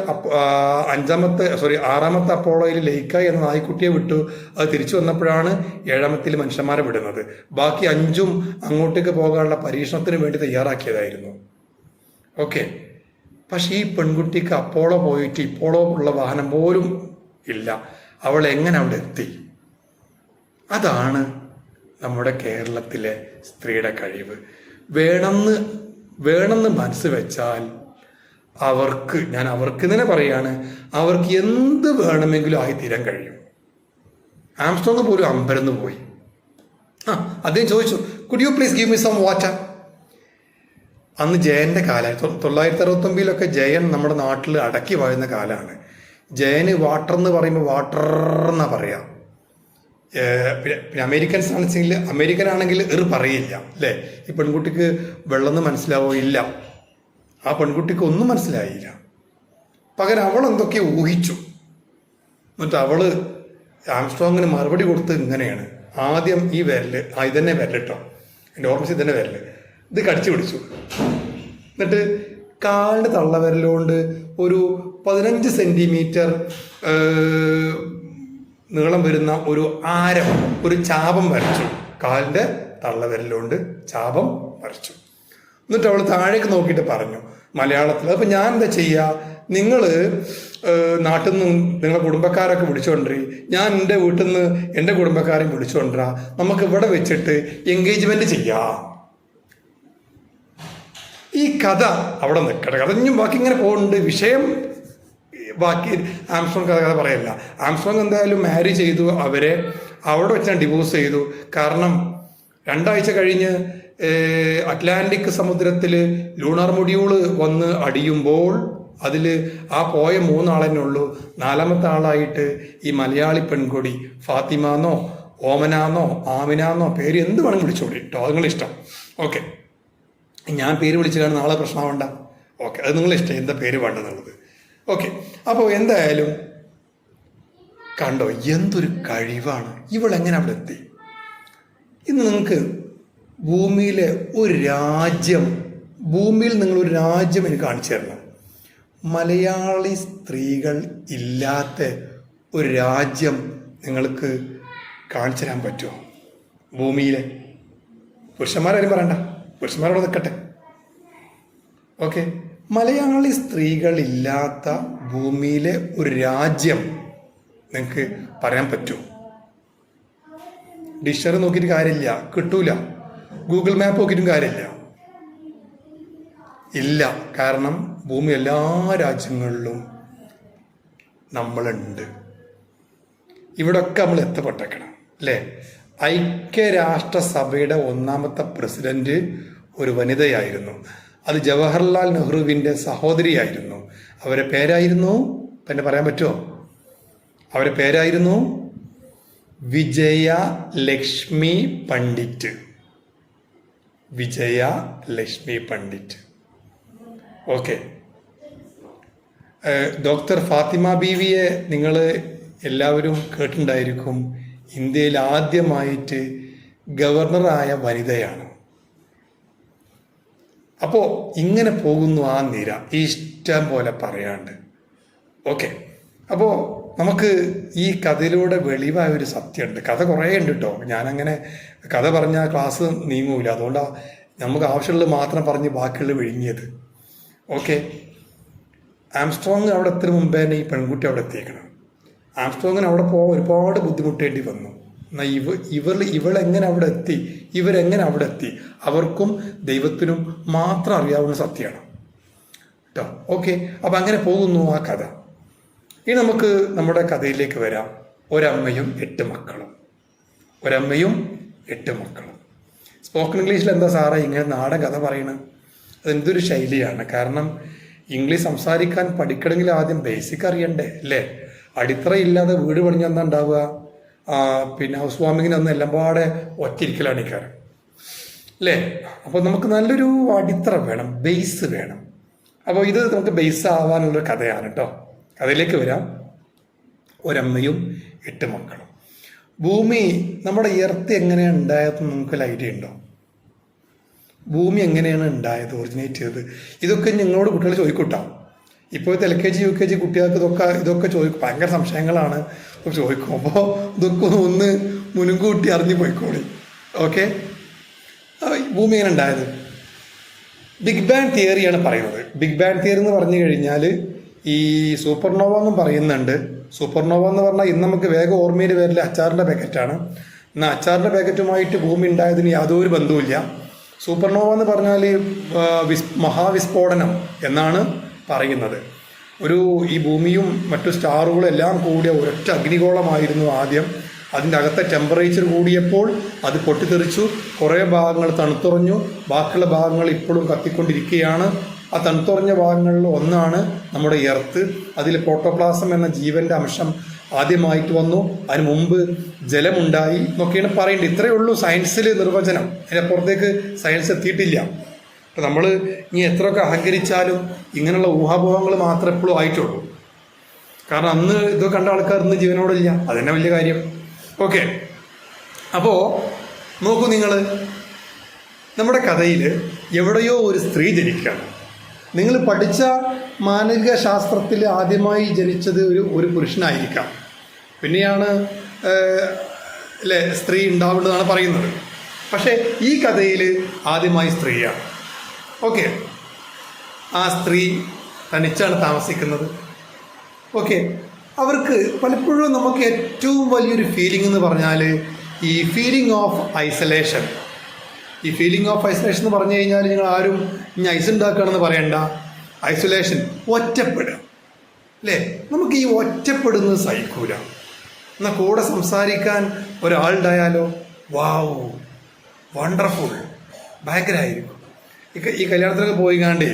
അപ്പോളോയിൽ ലെയ്ക്ക എന്ന നായ്ക്കുട്ടിയെ വിട്ടു. അത് തിരിച്ചു വന്നപ്പോഴാണ് 7ാമത്തിൽ മനുഷ്യന്മാരെ വിടുന്നത്. ബാക്കി 5ഉം അങ്ങോട്ടേക്ക് പോകാനുള്ള പരീക്ഷണത്തിന് വേണ്ടി തയ്യാറാക്കിയതായിരുന്നു. ഓക്കെ, പക്ഷെ ഈ പെൺകുട്ടിക്ക് അപ്പോളോ പോയിട്ട് ഇപ്പോളോ ഉള്ള വാഹനം പോലും ഇല്ല. അവൾ എങ്ങനെ അവിടെ എത്തി? അതാണ് നമ്മുടെ കേരളത്തിലെ സ്ത്രീയുടെ കഴിവ്. വേണമെന്ന് മനസ്സ് വെച്ചാൽ ഞാൻ അവർക്ക് തന്നെ പറയാണ്, അവർക്ക് എന്ത് വേണമെങ്കിലും ആയിത്തീരാൻ കഴിയും. ആംസ്ട്രോങ് പോലും അമ്പരന്ന് പോയി. അദ്ദേഹം ചോദിച്ചു, could you please give me some water? അന്ന് ജയന്റെ കാലം, 969 ജയൻ നമ്മുടെ നാട്ടിൽ അടക്കി വാഴുന്ന കാലമാണ്. ജയന് വാട്ടർ എന്ന് പറയുമ്പോൾ വാട്ടർ എന്നാ പറയാ. പിന്നെ അമേരിക്കൻ ആണെങ്കിൽ പറയില്ല അല്ലേ? ഈ പെൺകുട്ടിക്ക് വെള്ളം മനസ്സിലാവോ? ഇല്ല, ആ പെൺകുട്ടിക്ക് ഒന്നും മനസ്സിലായില്ല. പകരം അവൾ എന്തൊക്കെയോ ഊഹിച്ചു. എന്നിട്ട് അവള് ആംസ്ട്രോങ്ങിന് മറുപടി കൊടുത്ത് ഇങ്ങനെയാണ്. ആദ്യം ഈ വിരല്, ഇതന്നെ വിരലിട്ടോ, എൻ്റെ ഓർമ്മ ഇതന്നെ വിരല്, ഇത് കടിച്ചു പിടിച്ചു. എന്നിട്ട് കാലിൻ്റെ തള്ളവിരലുകൊണ്ട് ഒരു 15 സെന്റിമീറ്റർ നീളം വരുന്ന ഒരു ആരം, ഒരു ചാപം വരച്ചു. കാലിൻ്റെ തള്ളവിരലുകൊണ്ട് ചാപം വരച്ചു. എന്നിട്ട് അവൾ താഴേക്ക് നോക്കിയിട്ട് പറഞ്ഞു മലയാളത്തിൽ, അപ്പം ഞാൻ എന്താ ചെയ്യുക, നിങ്ങൾ നാട്ടിൽ നിന്ന് നിങ്ങളെ കുടുംബക്കാരൊക്കെ വിളിച്ചുകൊണ്ടിരി, ഞാൻ എൻ്റെ വീട്ടിൽ നിന്ന് എൻ്റെ കുടുംബക്കാരെയും വിളിച്ചുകൊണ്ടിരാ, നമുക്ക് ഇവിടെ വെച്ചിട്ട് എൻഗേജ്മെന്റ് ചെയ്യാം. ഈ കഥ അവിടെ നിൽക്കട്ടെ. കഥ ഇനിയും ബാക്കി ഇങ്ങനെ പോകുന്നുണ്ട്. വിഷയം ബാക്കി ആംസ്ട്രോങ് കഥ പറയല്ല. ആംസ്ട്രോങ് എന്തായാലും മാരി ചെയ്തു, അവരെ അവിടെ വെച്ച് ഞാൻ ഡിവോഴ്സ് ചെയ്തു. കാരണം 2 ആഴ്ച കഴിഞ്ഞ് അറ്റ്ലാന്റിക് സമുദ്രത്തിൽ ലൂണാർ മൊഡ്യൂള് വന്ന് അടിയുമ്പോൾ അതിൽ ആ പോയ 3 ആളെന്നെ ഉള്ളൂ. 4ാമത്തെ ആളായിട്ട് ഈ മലയാളി പെൺകൊടി ഫാത്തിമാന്നോ ഓമനാന്നോ ആമിനാന്നോ പേര് എന്ത് വേണമെങ്കിൽ വിളിച്ചോളി കേട്ടോ, അത് നിങ്ങളിഷ്ടം. ഓക്കെ, ഞാൻ പേര് വിളിച്ചു കാണുന്ന നാളെ പ്രശ്നമാവണ്ട. ഓക്കെ, അത് നിങ്ങളിഷ്ടം എന്താ പേര് വേണ്ടെന്നുള്ളത്. ഓക്കെ, അപ്പോൾ എന്തായാലും കണ്ടോ എന്തൊരു കഴിവാണ്, ഇവളെങ്ങനെ അവിടെ എത്തി. ഇന്ന് നിങ്ങൾക്ക് ഭൂമിയിലെ ഒരു രാജ്യം, ഭൂമിയിൽ നിങ്ങളൊരു രാജ്യം എനിക്ക് കാണിച്ചു തരണം. മലയാളി സ്ത്രീകൾ ഇല്ലാത്ത ഒരു രാജ്യം നിങ്ങൾക്ക് കാണിച്ചു തരാൻ പറ്റുമോ ഭൂമിയിലെ? പുരുഷന്മാരും പറയണ്ട, പുരുഷന്മാരോട് നിൽക്കട്ടെ. ഓക്കെ, മലയാളി സ്ത്രീകളില്ലാത്ത ഭൂമിയിലെ ഒരു രാജ്യം നിങ്ങൾക്ക് പറയാൻ പറ്റുമോ? ഡിക്ഷണറി നോക്കിയിട്ട് കാര്യമില്ല, കിട്ടൂല. ഗൂഗിൾ മാപ്പ് നോക്കിയിട്ടും കാര്യമില്ല, ഇല്ല. കാരണം ഭൂമി എല്ലാ രാജ്യങ്ങളിലും നമ്മളുണ്ട്. ഇവിടൊക്കെ നമ്മൾ എത്തപ്പെട്ടേക്കണം അല്ലേ? ഐക്യരാഷ്ട്രസഭയുടെ 1ാമത്തെ പ്രസിഡന്റ് ഒരു വനിതയായിരുന്നു. അത് ജവഹർലാൽ നെഹ്റുവിൻ്റെ സഹോദരിയായിരുന്നു. അവരെ പേരായിരുന്നു, തന്നെ പറയാൻ പറ്റുമോ? അവരെ പേരായിരുന്നു വിജയ ലക്ഷ്മി പണ്ഡിറ്റ്. വിജയ ലക്ഷ്മി പണ്ഡിറ്റ്. ഓക്കെ, ഡോക്ടർ ഫാത്തിമ ബീവിയെ നിങ്ങൾ എല്ലാവരും കേട്ടിട്ടുണ്ടായിരിക്കും. ഇന്ത്യയിൽ ആദ്യമായിട്ട് ഗവർണറായ വനിതയാണ്. അപ്പോൾ ഇങ്ങനെ പോകുന്നു ആ നിര, ഇഷ്ടം പോലെ പറയാണ്ട്. ഓക്കെ, അപ്പോൾ നമുക്ക് ഈ കഥയിലൂടെ വെളിവായ ഒരു സത്യമുണ്ട്. കഥ കുറേ ഉണ്ട് കേട്ടോ. ഞാനങ്ങനെ കഥ പറഞ്ഞാൽ ക്ലാസ് നീങ്ങൂല, അതുകൊണ്ടാണ് നമുക്ക് ആവശ്യമുള്ളത് മാത്രം പറഞ്ഞ് ബാക്കിയുള്ളത് വിഴുങ്ങിയത്. ഓക്കെ, ആംസ്ട്രോങ് അവിടെ എത്തുന്ന മുമ്പേ തന്നെ ഈ പെൺകുട്ടി അവിടെ എത്തിയേക്കണം. ആംസ്ട്രോങ്ങിന് അവിടെ പോകാൻ ഒരുപാട് ബുദ്ധിമുട്ടേണ്ടി വന്നു. എന്നാൽ ഇവളെങ്ങനെ അവിടെ എത്തി, ഇവരെങ്ങനെ അവിടെ എത്തി, അവർക്കും ദൈവത്തിനും മാത്രം അറിയാവുന്ന സത്യമാണ് കേട്ടോ. ഓക്കെ, അപ്പം അങ്ങനെ പോകുന്നു ആ കഥ. ഇനി നമുക്ക് നമ്മുടെ കഥയിലേക്ക് വരാം. ഒരമ്മയും 8 മക്കളും. ഒരമ്മയും 8 മക്കളും. സ്പോക്കൺ ഇംഗ്ലീഷിൽ എന്താ സാറേ ഇങ്ങനെ നാടൻ കഥ പറയണത്? അതെന്തൊരു ശൈലിയാണ്. കാരണം ഇംഗ്ലീഷ് സംസാരിക്കാൻ പഠിക്കണമെങ്കിൽ ആദ്യം ബേസിക് അറിയണ്ടേ അല്ലേ? അടിത്തറ ഇല്ലാതെ വീട് പണിഞ്ഞാൽ എന്താ ഉണ്ടാവുക? പിന്നെ ഹൗസ് വാമിങ്ങിന് അന്ന് എല്ലാം പാടെ ഒറ്റയിരിക്കലാണ് ഈ കാര്യം അല്ലേ? അപ്പോൾ നമുക്ക് നല്ലൊരു അടിത്തറ വേണം, ബേസ് വേണം. അപ്പോൾ ഇത് നമുക്ക് ബേസ് ആവാനുള്ളൊരു കഥയാണ് കേട്ടോ. കഥയിലേക്ക് വരാം. ഒരമ്മയും 8 മക്കളും. ഭൂമി, നമ്മുടെ എർത്ത് എങ്ങനെയാണ് ഉണ്ടായതെന്ന് നമുക്കൊരു ഐഡിയ ഉണ്ടോ? ഭൂമി എങ്ങനെയാണ് ഉണ്ടായത്, ഒറിജിനേറ്റ് ചെയ്തത്? ഇതൊക്കെ നിങ്ങളോട് കുട്ടികൾ ചോദിക്കൂട്ടാ. ഇപ്പോഴത്തെ LKG UKG കുട്ടികൾക്ക് ഇതൊക്കെ ചോദിക്കും. ഭയങ്കര സംശയങ്ങളാണ് ചോദിക്കും. അപ്പോൾ ഇതൊക്കെ ഒന്ന് മുൻകൂട്ടി അറിഞ്ഞു പോയിക്കോളി. ഓക്കെ, ഭൂമി എങ്ങനെ ഉണ്ടായത്? ബിഗ് ബാങ് തിയറിയാണ് പറയുന്നത്. ബിഗ് ബാങ് തിയറി എന്ന് പറഞ്ഞു കഴിഞ്ഞാൽ ഈ സൂപ്പർനോവ എന്നും പറയുന്നുണ്ട്. സൂപ്പർനോവ എന്ന് പറഞ്ഞാൽ ഇന്ന് നമുക്ക് വേഗം ഓർമ്മയിൽ വരില്ല അച്ചാറിൻ്റെ പാക്കറ്റാണ്. എന്നാൽ അച്ചാറിൻ്റെ പാക്കറ്റുമായിട്ട് ഭൂമി ഉണ്ടായതിന് യാതൊരു ബന്ധവുമില്ല. സൂപ്പർനോവ എന്ന് പറഞ്ഞാൽ മഹാവിസ്ഫോടനം എന്നാണ് പറയുന്നത്. ഈ ഭൂമിയും മറ്റു സ്റ്റാറുകളും എല്ലാം കൂടിയ ഒരൊറ്റ അഗ്നിഗോളമായിരുന്നു ആദ്യം. അതിൻ്റെ അകത്തെ ടെമ്പറേച്ചർ കൂടിയപ്പോൾ അത് പൊട്ടിത്തെറിച്ചു. കുറേ ഭാഗങ്ങൾ തണുത്തുറഞ്ഞു, ബാക്കിയുള്ള ഭാഗങ്ങൾ ഇപ്പോഴും കത്തിക്കൊണ്ടിരിക്കുകയാണ്. ആ തണുത്തുറഞ്ഞ ഭാഗങ്ങളിൽ ഒന്നാണ് നമ്മുടെ എർത്ത്. അതിൽ പ്രോട്ടോപ്ലാസം എന്ന ജീവൻ്റെ അംശം ആദ്യമായിട്ട് വന്നു. അതിന് മുമ്പ് ജലമുണ്ടായി എന്നൊക്കെയാണ് പറയേണ്ടത്. ഇത്രയേ ഉള്ളൂ സയൻസിൽ നിർവചനം. അതിനപ്പുറത്തേക്ക് സയൻസ് എത്തിയിട്ടില്ല. അപ്പം നമ്മൾ ഇനി എത്രയൊക്കെ അഹങ്കരിച്ചാലും ഇങ്ങനെയുള്ള ഊഹാപോഹങ്ങൾ മാത്രമേ എപ്പോഴും ആയിട്ടുള്ളൂ. കാരണം അന്ന് ഇതൊക്കെ കണ്ട ആൾക്കാർ ഇന്ന് ജീവനോടില്ല. അതന്നെ വലിയ കാര്യം. ഓക്കെ, അപ്പോൾ നോക്കൂ നിങ്ങൾ, നമ്മുടെ കഥയിൽ എവിടെയോ ഒരു സ്ത്രീ ജനിക്കുകയാണ്. നിങ്ങൾ പഠിച്ച മാനവിക ശാസ്ത്രത്തിൽ ആദ്യമായി ജനിച്ചത് ഒരു പുരുഷനായിരിക്കാം. പിന്നെയാണ് അല്ലേ സ്ത്രീ ഉണ്ടാവേണ്ടതാണ് പറയുന്നത്. പക്ഷേ ഈ കഥയിൽ ആദ്യമായി സ്ത്രീയാണ്. ഓക്കെ, ആ സ്ത്രീ തനിച്ചാണ് താമസിക്കുന്നത്. ഓക്കെ, അവർക്ക് പലപ്പോഴും നമുക്ക് ഏറ്റവും വലിയൊരു ഫീലിംഗ് എന്ന് പറഞ്ഞാൽ ഈ ഫീലിംഗ് ഓഫ് ഐസൊലേഷൻ. ഈ ഫീലിംഗ് ഓഫ് ഐസൊലേഷൻ എന്ന് പറഞ്ഞു കഴിഞ്ഞാൽ നിങ്ങൾ ആരും ഇനി ഐസ് ഉണ്ടാക്കുകയാണെന്ന് പറയണ്ട. ഐസൊലേഷൻ, ഒറ്റപ്പെടുക അല്ലേ? നമുക്ക് ഈ ഒറ്റപ്പെടുന്നത് സഹിക്കൂല. എന്നാൽ കൂടെ സംസാരിക്കാൻ ഒരാളുണ്ടായാലോ, വാവ്, വണ്ടർഫുൾ, ഭയങ്കരമായിരിക്കും. ഈ കല്യാണത്തിനൊക്കെ പോയിക്കാണ്ട്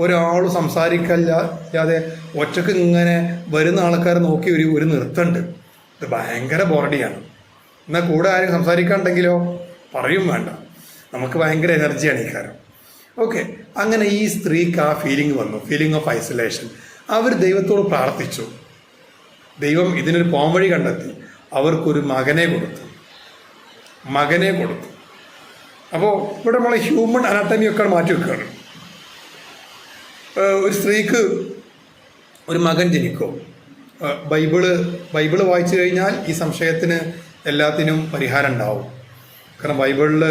ഒരാൾ സംസാരിക്കില്ലാതെ ഒറ്റക്ക് ഇങ്ങനെ വരുന്ന ആൾക്കാരെ നോക്കി ഒരു നിർത്തുണ്ട്. ഇത് ഭയങ്കര ബോറടിയാണ്. എന്നാൽ കൂടെ ആരും സംസാരിക്കാണ്ടെങ്കിലോ പറയും വേണ്ട, നമുക്ക് ഭയങ്കര എനർജിയാണ് ഈ കാര്യം. ഓക്കെ, അങ്ങനെ ഈ സ്ത്രീക്ക് ആ ഫീലിംഗ് വന്നു, ഫീലിംഗ് ഓഫ് ഐസൊലേഷൻ. അവർ ദൈവത്തോട് പ്രാർത്ഥിച്ചു. ദൈവം ഇതിനൊരു പോംവഴി കണ്ടെത്തി. അവർക്കൊരു മകനെ കൊടുത്തു. അപ്പോൾ ഇവിടെ നമ്മളെ ഹ്യൂമൻ അനാട്ടമിയൊക്കെ മാറ്റി വെക്കുകയാണ്. ഒരു സ്ത്രീക്ക് ഒരു മകൻ ജനിക്കും. ബൈബിള് വായിച്ചു കഴിഞ്ഞാൽ ഈ സംശയത്തിന് എല്ലാത്തിനും പരിഹാരം ഉണ്ടാവും. കാരണം ബൈബിളിൽ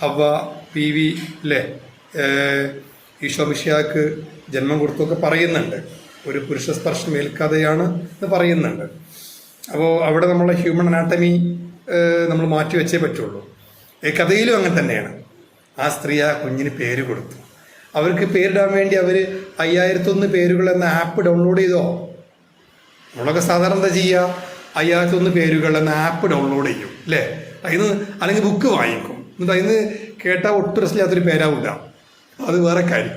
ഹവ്വ, പീവി അല്ലേ, ഈശോ മിശിഹായ്ക്ക് ജന്മം കൊടുത്തൊക്കെ പറയുന്നുണ്ട്. ഒരു പുരുഷ സ്പർശം ഏൽക്കാതെയാണ് എന്ന് പറയുന്നുണ്ട്. അപ്പോൾ അവിടെ നമ്മളെ ഹ്യൂമൻ അനാട്ടമി നമ്മൾ മാറ്റി വെച്ചേ പറ്റുള്ളൂ. ഈ കഥയിലും അങ്ങനെ തന്നെയാണ്. ആ സ്ത്രീ ആ കുഞ്ഞിന് പേര് കൊടുത്തു. അവർക്ക് പേരിടാൻ വേണ്ടി അവർ 5001 പേരുകൾ എന്ന ആപ്പ് ഡൗൺലോഡ് ചെയ്തോ. നമ്മളൊക്കെ സാധാരണ എന്താ ചെയ്യുക, 5001 പേരുകൾ എന്ന ആപ്പ് ഡൗൺലോഡ് ചെയ്യും അല്ലേ? അതിന് അല്ലെങ്കിൽ ബുക്ക് വാങ്ങിക്കും. എന്നിട്ട് അതിന് കേട്ടാൽ ഒട്ടും രസമില്ലാത്തൊരു പേരാവില്ല, അത് വേറെ കാര്യം.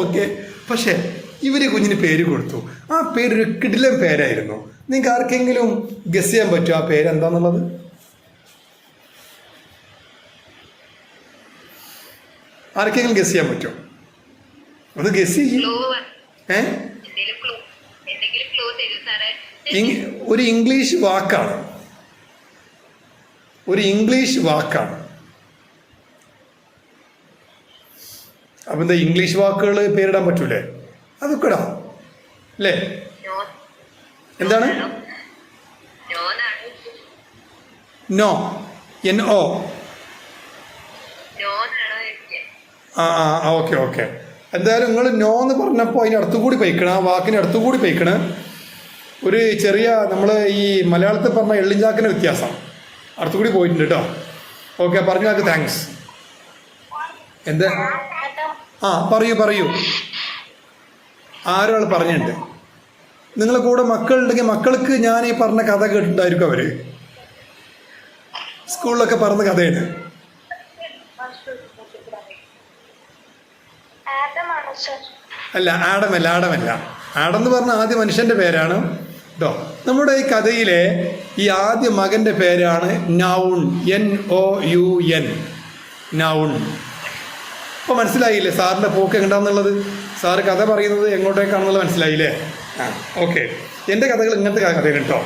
ഓക്കെ, പക്ഷേ ഇവർ കുഞ്ഞിന് പേര് കൊടുത്തു. ആ പേരൊരു കിടിലൻ പേരായിരുന്നു. നിങ്ങൾക്ക് ആർക്കെങ്കിലും ഗസ് ചെയ്യാൻ പറ്റുമോ ആ പേരെന്താന്നുള്ളത്? ആർക്കെങ്കിലും ഗസ് ചെയ്യാൻ പറ്റുമോ? അത് ഗസ് ചെയ്യും. ഒരു ഇംഗ്ലീഷ് വാക്കാണ്. അപ്പം എന്താ, ഇംഗ്ലീഷ് വാക്കുകൾ പേരിടാൻ പറ്റൂലേ? അതൊക്കെ ഇടാം അല്ലേ? എന്താണ്? No, NO. ഓക്കെ. എന്തായാലും നിങ്ങൾ നോ എന്ന് പറഞ്ഞപ്പോൾ അതിന് അടുത്തുകൂടി പയിക്കണം, ആ വാക്കിന് അടുത്തുകൂടി പയിക്കണം. ഒരു ചെറിയ നമ്മൾ ഈ മലയാളത്തിൽ പറഞ്ഞ എള്ളിഞ്ചാക്കിൻ്റെ വ്യത്യാസം അടുത്തുകൂടി പോയിട്ടുണ്ട് കേട്ടോ. ഓക്കെ, പറഞ്ഞാൽ താങ്ക്സ്. എന്താ? പറയൂ. ആരൊരാൾ പറഞ്ഞിട്ടുണ്ട്. നിങ്ങളെ കൂടെ മക്കളുണ്ടെങ്കിൽ മക്കൾക്ക് ഞാൻ ഈ പറഞ്ഞ കഥ കേട്ടിട്ടുണ്ടായിരിക്കും. അവർ സ്കൂളിലൊക്കെ പറഞ്ഞ കഥയാണ്. അല്ല, ആഡമല്ല. ആഡം എന്ന് പറഞ്ഞ ആദ്യ മനുഷ്യന്റെ പേരാണ് കേട്ടോ. നമ്മുടെ ഈ കഥയിലെ ഈ ആദ്യ മകന്റെ പേരാണ് നൗൺ, NOUN, നൗൺ. അപ്പോൾ മനസ്സിലായില്ലേ സാറിൻ്റെ പോക്ക് എങ്ങനെയാണെന്നുള്ളത്? സാറ് കഥ പറയുന്നത് എങ്ങോട്ടേക്കാണെന്നുള്ളത് മനസ്സിലായില്ലേ? ഓക്കെ. എൻ്റെ കഥകൾ ഇങ്ങനത്തെ കഥയാണ് കേട്ടോ.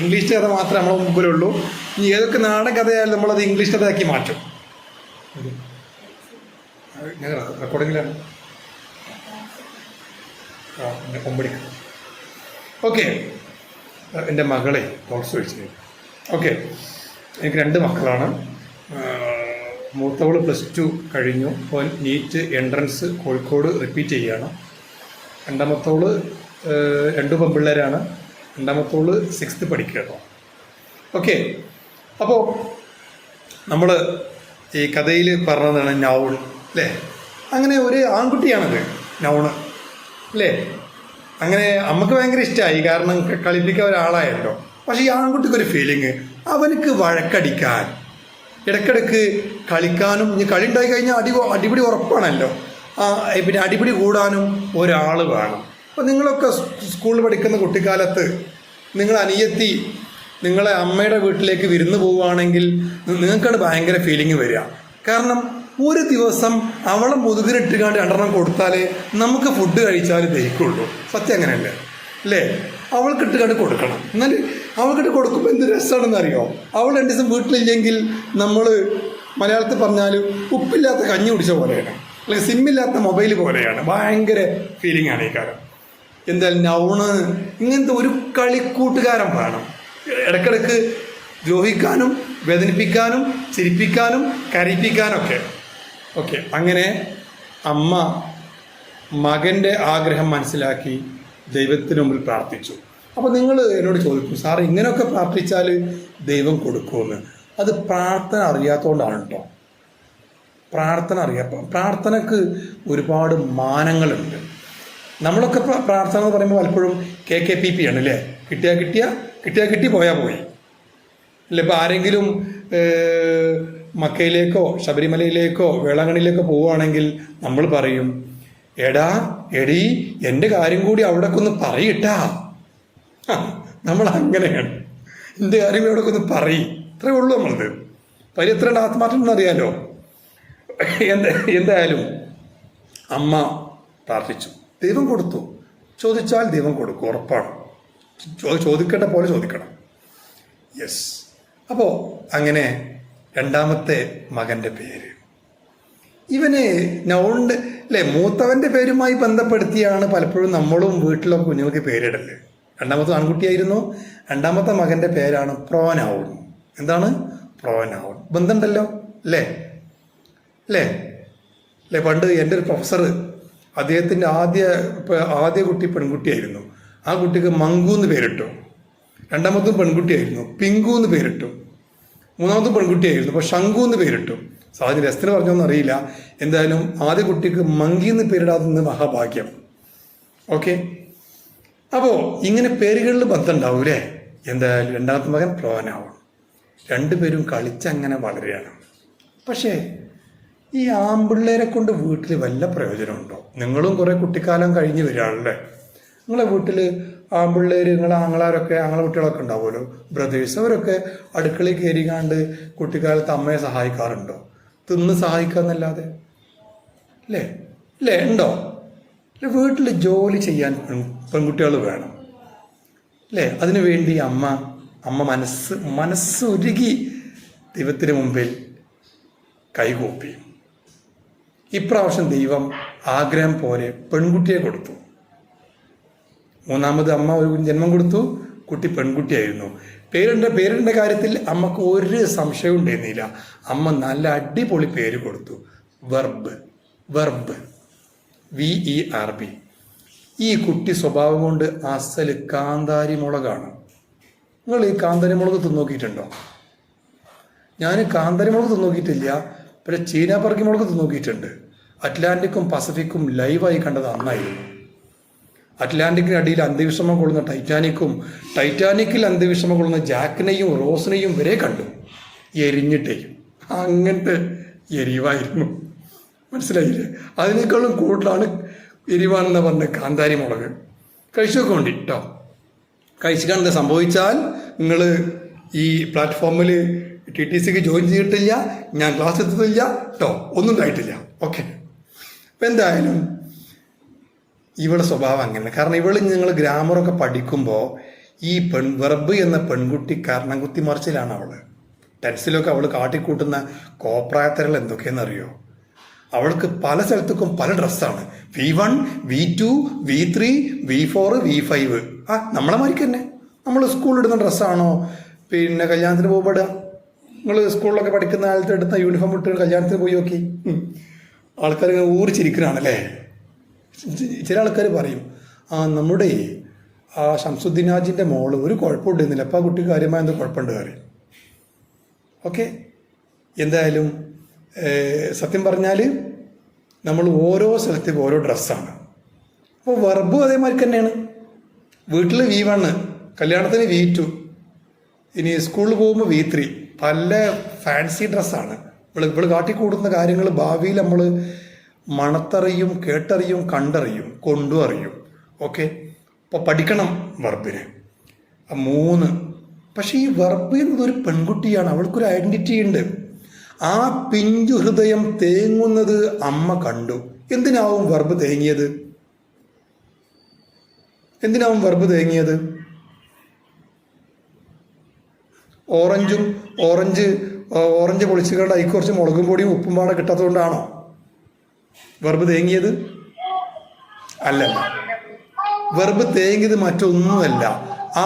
ഇംഗ്ലീഷ് കഥ മാത്രമേ നമ്മളെ മുമ്പിലുള്ളൂ. ഇനി ഏതൊക്കെ നാടൻ കഥയായാലും നമ്മളത് ഇംഗ്ലീഷ് കഥയാക്കി മാറ്റും. ഞാൻ റെക്കോർഡിങ്ങിലാണ്. കൊമ്പടിക്കും. ഓക്കെ, എൻ്റെ മകളെ കോഴ്സ് ചോദിച്ചു. ഓക്കെ, എനിക്ക് 2 മക്കളാണ്. മൂത്തവൾ +2 കഴിഞ്ഞു. അപ്പോൾ നീറ്റ് എൻട്രൻസ് കോഴിക്കോട് റിപ്പീറ്റ് ചെയ്യുകയാണ്. രണ്ടാമത്തവൾ 2 പെൺപിള്ളേരാണ്. രണ്ടാമത്തവൾ 6th പഠിക്കുക. ഓക്കെ, അപ്പോൾ നമ്മൾ ഈ കഥയിൽ പറഞ്ഞതാണ് നൗൺ അല്ലേ? അങ്ങനെ ഒരു ആൺകുട്ടിയാണത് നൗണ് അല്ലേ? അങ്ങനെ അമ്മക്ക് ഭയങ്കര ഇഷ്ടമായി, കാരണം കളിപ്പിക്കാൻ ഒരാളായല്ലോ. പക്ഷേ ഈ ആൺകുട്ടിക്കൊരു ഫീലിങ്, അവനക്ക് വഴക്കടിക്കാൻ, ഇടയ്ക്കിടയ്ക്ക് കളിക്കാനും, ഇനി കളി ഉണ്ടായി കഴിഞ്ഞാൽ അടിപിടി ഉറപ്പാണല്ലോ. പിന്നെ അടിപിടി കൂടാനും ഒരാൾ വേണം. അപ്പോൾ നിങ്ങളൊക്കെ സ്കൂളിൽ പഠിക്കുന്ന കുട്ടിക്കാലത്ത് നിങ്ങൾ അനിയത്തി നിങ്ങളെ അമ്മയുടെ വീട്ടിലേക്ക് വിരുന്ന് പോവുകയാണെങ്കിൽ നിങ്ങൾക്കാണ് ഭയങ്കര ഫീലിംഗ് വരിക. കാരണം ഒരു ദിവസം അവളെ മുതുകിലിട്ടുകാണ്ട് 2 കൊടുത്താലേ നമുക്ക് ഫുഡ് കഴിച്ചാൽ ദഹിക്കുള്ളൂ. സത്യം അങ്ങനെയല്ലേ അല്ലേ? അവൾക്കിട്ടുകാണ്ട് കൊടുക്കണം. എന്നാൽ അവൾക്കിട്ട് കൊടുക്കുമ്പോൾ എന്ത് രസമാണെന്ന് അറിയോ? അവൾ 2 ദിവസം വീട്ടിലില്ലെങ്കിൽ നമ്മൾ മലയാളത്തിൽ പറഞ്ഞാൽ ഉപ്പില്ലാത്ത കഞ്ഞി കുടിച്ച പോലെയാണ്, അല്ലെങ്കിൽ സിമ്മില്ലാത്ത മൊബൈൽ പോലെയാണ്. ഭയങ്കര ഫീലിംഗ് ആണ് ഈ കാര്യം. എന്തായാലും നൗണ് ഇങ്ങനത്തെ ഒരു കളിക്കൂട്ടുകാരൻ വേണം. ഇടയ്ക്കിടയ്ക്ക് ദ്രോഹിക്കാനും വേദനിപ്പിക്കാനും ചിരിപ്പിക്കാനും കരയിപ്പിക്കാനൊക്കെ. ഓക്കെ, അങ്ങനെ അമ്മ മകൻ്റെ ആഗ്രഹം മനസ്സിലാക്കി ദൈവത്തിന് മുമ്പിൽ പ്രാർത്ഥിച്ചു. അപ്പോൾ നിങ്ങൾ എന്നോട് ചോദിക്കും, സാർ ഇങ്ങനെയൊക്കെ പ്രാർത്ഥിച്ചാൽ ദൈവം കൊടുക്കുമെന്ന്. അത് പ്രാർത്ഥന അറിയാത്തതുകൊണ്ടാണ് കേട്ടോ. പ്രാർത്ഥനക്ക് ഒരുപാട് മാനങ്ങളുണ്ട്. നമ്മളൊക്കെ പ്രാർത്ഥന എന്ന് പറയുമ്പോൾ പലപ്പോഴും KKPP ആണ് അല്ലേ? കിട്ടി പോയാൽ പോയി അല്ലേ? ഇപ്പോൾ ആരെങ്കിലും മക്കയിലേക്കോ ശബരിമലയിലേക്കോ വേളാങ്കണ്ണിയിലേക്കോ പോവുകയാണെങ്കിൽ നമ്മൾ പറയും, എടി എൻ്റെ കാര്യം കൂടി അവിടേക്ക് ഒന്ന് പറയിട്ടാ. നമ്മൾ അങ്ങനെയാണ്, എൻ്റെ കാര്യം കൂടി അവിടേക്ക് ഒന്ന് പറയും, ഇത്രയേ ഉള്ളൂ. നമ്മളത് എത്ര ആത്മാർത്ഥം എന്നറിയാലോ. എന്തായാലും അമ്മ പ്രാർത്ഥിച്ചു, ദൈവം കൊടുത്തു. ചോദിച്ചാൽ ദൈവം കൊടുക്കും, ഉറപ്പാണ്. ചോദിക്കേണ്ട പോലെ ചോദിക്കണം. യെസ്. അപ്പോൾ അങ്ങനെ രണ്ടാമത്തെ മകൻ്റെ പേര്, ഇവന് നൗണ്ട് അല്ലേ, മൂത്തവൻ്റെ പേരുമായി ബന്ധപ്പെടുത്തിയാണ് പലപ്പോഴും നമ്മളും വീട്ടിലൊക്കെ കുഞ്ഞുങ്ങൾക്ക് പേരിടല്. രണ്ടാമത്തെ ആൺകുട്ടിയായിരുന്നു. രണ്ടാമത്തെ മകൻ്റെ പേരാണ് പ്രോനൗൺ. എന്താണ്? പ്രോനൗൺ. ബന്ധമുണ്ടല്ലോ അല്ലേ? പണ്ട് എൻ്റെ ഒരു പ്രൊഫസർ, അദ്ദേഹത്തിൻ്റെ ആദ്യ കുട്ടി പെൺകുട്ടിയായിരുന്നു. ആ കുട്ടിക്ക് മങ്കു എന്ന് പേരിട്ടു. രണ്ടാമത്തും പെൺകുട്ടിയായിരുന്നു, പിങ്കു എന്ന് പേരിട്ടു. മൂന്നാമത്തും പെൺകുട്ടിയായിരുന്നു, അപ്പോൾ ശംഖു എന്ന് പേരിട്ടു. സാധനം രസത്തിന് പറഞ്ഞൊന്നും അറിയില്ല. എന്തായാലും ആദ്യ കുട്ടിക്ക് മങ്കി എന്ന് പേരിടാതെ മഹാഭാഗ്യം. ഓക്കെ, അപ്പോൾ ഇങ്ങനെ പേരുകളിൽ ബന്ധം ഉണ്ടാവും അല്ലേ? എന്തായാലും രണ്ടാമത്തെ മകൻ പ്രോനാവും. രണ്ടുപേരും കളിച്ചങ്ങനെ വളരുകയാണ്. പക്ഷേ ഈ ആൺപിള്ളേരെ കൊണ്ട് വീട്ടിൽ വല്ല പ്രയോജനമുണ്ടോ? നിങ്ങളും കുറേ കുട്ടിക്കാലം കഴിഞ്ഞ് വരികയാണല്ലേ. നിങ്ങളെ വീട്ടിൽ ആൺപിള്ളേർ, നിങ്ങളെ ആങ്ങളെ കുട്ടികളൊക്കെ ഉണ്ടാവുമല്ലോ, ബ്രദേഴ്സ്. അവരൊക്കെ അടുക്കളയിൽ കയറിക്കാണ്ട് കുട്ടിക്കാലത്ത് അമ്മയെ സഹായിക്കാറുണ്ടോ? തിന്ന് സഹായിക്കാന്നല്ലാതെ അല്ലേ? ഉണ്ടോ? വീട്ടിൽ ജോലി ചെയ്യാൻ പെൺകുട്ടികൾ വേണം അല്ലേ? അതിനു വേണ്ടി അമ്മ മനസ്സുരുകി ദൈവത്തിന് മുമ്പിൽ കൈകൂപ്പി. ഇപ്രാവശ്യം ദൈവം ആഗ്രഹം പോലെ പെൺകുട്ടിയെ കൊടുത്തു. മൂന്നാമത് അമ്മ ഒരു ജന്മം കൊടുത്തു. കുട്ടി പെൺകുട്ടിയായിരുന്നു. പേരിൻ്റെ കാര്യത്തിൽ അമ്മക്ക് ഒരു സംശയവും ഉണ്ടായിരുന്നില്ല. അമ്മ നല്ല അടിപൊളി പേര് കൊടുത്തു. Verb VERB. ഈ കുട്ടി സ്വഭാവം കൊണ്ട് അസല് കാന്താരി മുളകാണ്. നിങ്ങൾ ഈ കാന്താരി മുളക് തിന്നോക്കിയിട്ടുണ്ടോ? ഞാൻ കാന്താരി മുളക് തിന്നോക്കിയിട്ടില്ല, പിന്നെ ചീനാപ്പറക്കി മുളക് തിന്നോക്കിയിട്ടുണ്ട്. അറ്റ്ലാന്റിക്കും പസഫിക്കും ലൈവായി കണ്ടത് അന്നായിരുന്നു. അറ്റ്ലാന്റിക്കിന് അടിയിൽ അന്ത്യവിശ്രമം കൊള്ളുന്ന ടൈറ്റാനിക്കിൽ അന്ത്യവിശ്രമം കൊള്ളുന്ന ജാക്കിനെയും റോസിനെയും വരെ കണ്ടു, എരിഞ്ഞിട്ടേയും. അങ്ങനത്തെ എരിവായിരുന്നു, മനസ്സിലായില്ലേ? അതിനേക്കാളും കൂടുതലാണ് എരിവാണെന്ന് പറഞ്ഞ കാന്താരി മുളക്. കഴിച്ചൊക്കെ ഉണ്ട് കേട്ടോ. കഴിച്ചിട്ടാണ് സംഭവിച്ചാൽ നിങ്ങൾ ഈ പ്ലാറ്റ്ഫോമിൽ TTCക്ക് ജോയിൻ ചെയ്തിട്ടില്ല, ഞാൻ ക്ലാസ് എത്തുന്നില്ല കേട്ടോ, ഒന്നും ഉണ്ടായിട്ടില്ല. ഓക്കെ, അപ്പം എന്തായാലും ഇവളുടെ സ്വഭാവം അങ്ങനെ. കാരണം നിങ്ങൾ ഗ്രാമറൊക്കെ പഠിക്കുമ്പോൾ ഈ വെർബ് എന്ന പെൺകുട്ടി കാരണം കുത്തി മറിച്ചിലാണ് അവൾ. ടെൻസിലൊക്കെ അവൾ കാട്ടിക്കൂട്ടുന്ന കോപ്രായത്തരകൾ എന്തൊക്കെയെന്നറിയോ? അവൾക്ക് പല സ്ഥലത്തേക്കും പല ഡ്രസ്സാണ്. V1, V2, V3, V4, V5. നമ്മളെ മാതിരിക്ക് തന്നെ. നമ്മൾ സ്കൂളിലിടുന്ന ഡ്രസ്സാണോ പിന്നെ കല്യാണത്തിന് പോകുമ്പോൾ ഇടുക? നിങ്ങൾ സ്കൂളിലൊക്കെ പഠിക്കുന്ന കാലത്ത് എടുത്ത യൂണിഫോം ഇട്ട് കല്യാണത്തിന് പോയി നോക്കി. ആൾക്കാർ ഇങ്ങനെ ഊറിച്ചിരിക്കണാണല്ലേ. ചില ആൾക്കാർ പറയും, നമ്മുടെ ഷംസുദ്ദീൻ ഹാജിൻ്റെ മോള് ഒരു കുഴപ്പമുണ്ടായിരുന്നില്ല, അപ്പോൾ ആ കുട്ടിക്ക് കാര്യമായ എന്തോ കുഴപ്പമുണ്ട് കാര്യം. ഓക്കെ, എന്തായാലും സത്യം പറഞ്ഞാൽ നമ്മൾ ഓരോ സ്ഥലത്തേക്കും ഓരോ ഡ്രസ്സാണ്. അപ്പോൾ വെർബും അതേമാതിരി തന്നെയാണ്. വീട്ടിൽ V1, കല്യാണത്തിന് V2, ഇനി സ്കൂളിൽ പോകുമ്പോൾ V3. പല ഫാൻസി ഡ്രസ്സാണ്. ഇവൾ കാട്ടിക്കൂടുന്ന കാര്യങ്ങൾ ഭാവിയിൽ നമ്മൾ മണത്തറിയും, കേട്ടറിയും, കണ്ടറിയും, കൊണ്ടും അറിയും. ഓക്കെ, അപ്പോൾ പഠിക്കണം വെർബിന്. 3. പക്ഷേ ഈ വെർബ് എന്നതൊരു പെൺകുട്ടിയാണ്, അവൾക്കൊരു ഐഡൻറ്റിറ്റി ഉണ്ട്. ആ പിഞ്ചു ഹൃദയം തേങ്ങുന്നത് അമ്മ കണ്ടു. എന്തിനാവും വെർബ് തേങ്ങിയത്? ഓറഞ്ച് പൊളിച്ചുകൊണ്ട് അതിൽ കുറച്ച് മുളകും പൊടിയും ഉപ്പും പാടെ കിട്ടാത്തതുകൊണ്ടാണോ വെർബ് തേങ്ങിയത്? അല്ലല്ല, വെർബ് തേങ്ങിയത് മറ്റൊന്നുമല്ല.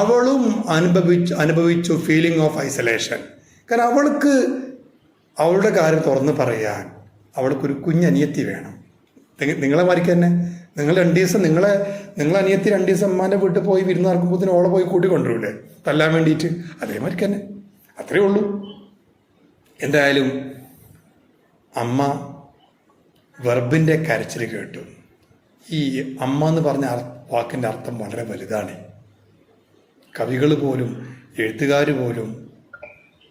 അവളും അനുഭവിച്ചു ഫീലിംഗ് ഓഫ് ഐസൊലേഷൻ. കാരണം അവൾക്ക് അവളുടെ കാര്യം തുറന്ന് പറയാൻ അവൾക്കൊരു കുഞ്ഞനിയത്തി വേണം. നിങ്ങളെ മാതിരിക്ക് തന്നെ നിങ്ങൾ 2 ദിവസം നിങ്ങൾ അനിയത്തി 2 ദിവസം അമ്മാൻ്റെ വീട്ടിൽ പോയി വിരുന്ന് നടക്കുമ്പോഴത്തേന് ഓളെ പോയി കൂട്ടിക്കൊണ്ടുവരൂലേ തല്ലാൻ വേണ്ടിയിട്ട്? അതേമാതിരി തന്നെ, അത്രേ ഉള്ളൂ. എന്തായാലും അമ്മ വെർബിൻ്റെ കരച്ചിൽ കേട്ടു. ഈ അമ്മ എന്ന് പറഞ്ഞ വാക്കിൻ്റെ അർത്ഥം വളരെ വലുതാണ്. കവികൾ പോലും എഴുത്തുകാർ പോലും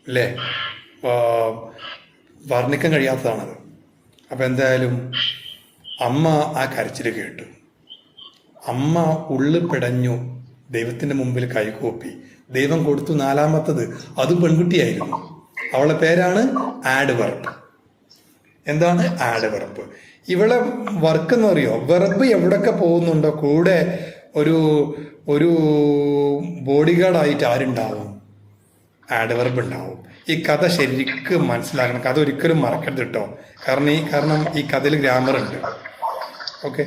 അല്ലേ വർണ്ണിക്കാൻ കഴിയാത്തതാണത്. അപ്പം എന്തായാലും അമ്മ ആ കരച്ചിൽ കേട്ടു. അമ്മ ഉള്ളിൽ പിടഞ്ഞു, ദൈവത്തിൻ്റെ മുമ്പിൽ കൈകൂപ്പി. ദൈവം കൊടുത്തു 4ാമത്തത്, അതും പെൺകുട്ടിയായിരുന്നു. അവളുടെ പേരാണ് ആഡ് വെർബ്. എന്താണ് ആഡ് വെർബ്? ഇവളെ വർക്ക് എന്ന് പറയുമോ, വെർബ് എവിടെയൊക്കെ പോകുന്നുണ്ടോ കൂടെ ഒരു ബോഡി ഗാർഡായിട്ട് ആരുണ്ടാവും? ആഡ് വെർബ് ഉണ്ടാവും. ഈ കഥ ശരിക്കും മനസ്സിലാക്കണം. കഥ ഒരിക്കലും മറക്കരുത് കേട്ടോ. കാരണം ഈ കഥയിൽ ഗ്രാമർ ഉണ്ട്. ഓക്കെ,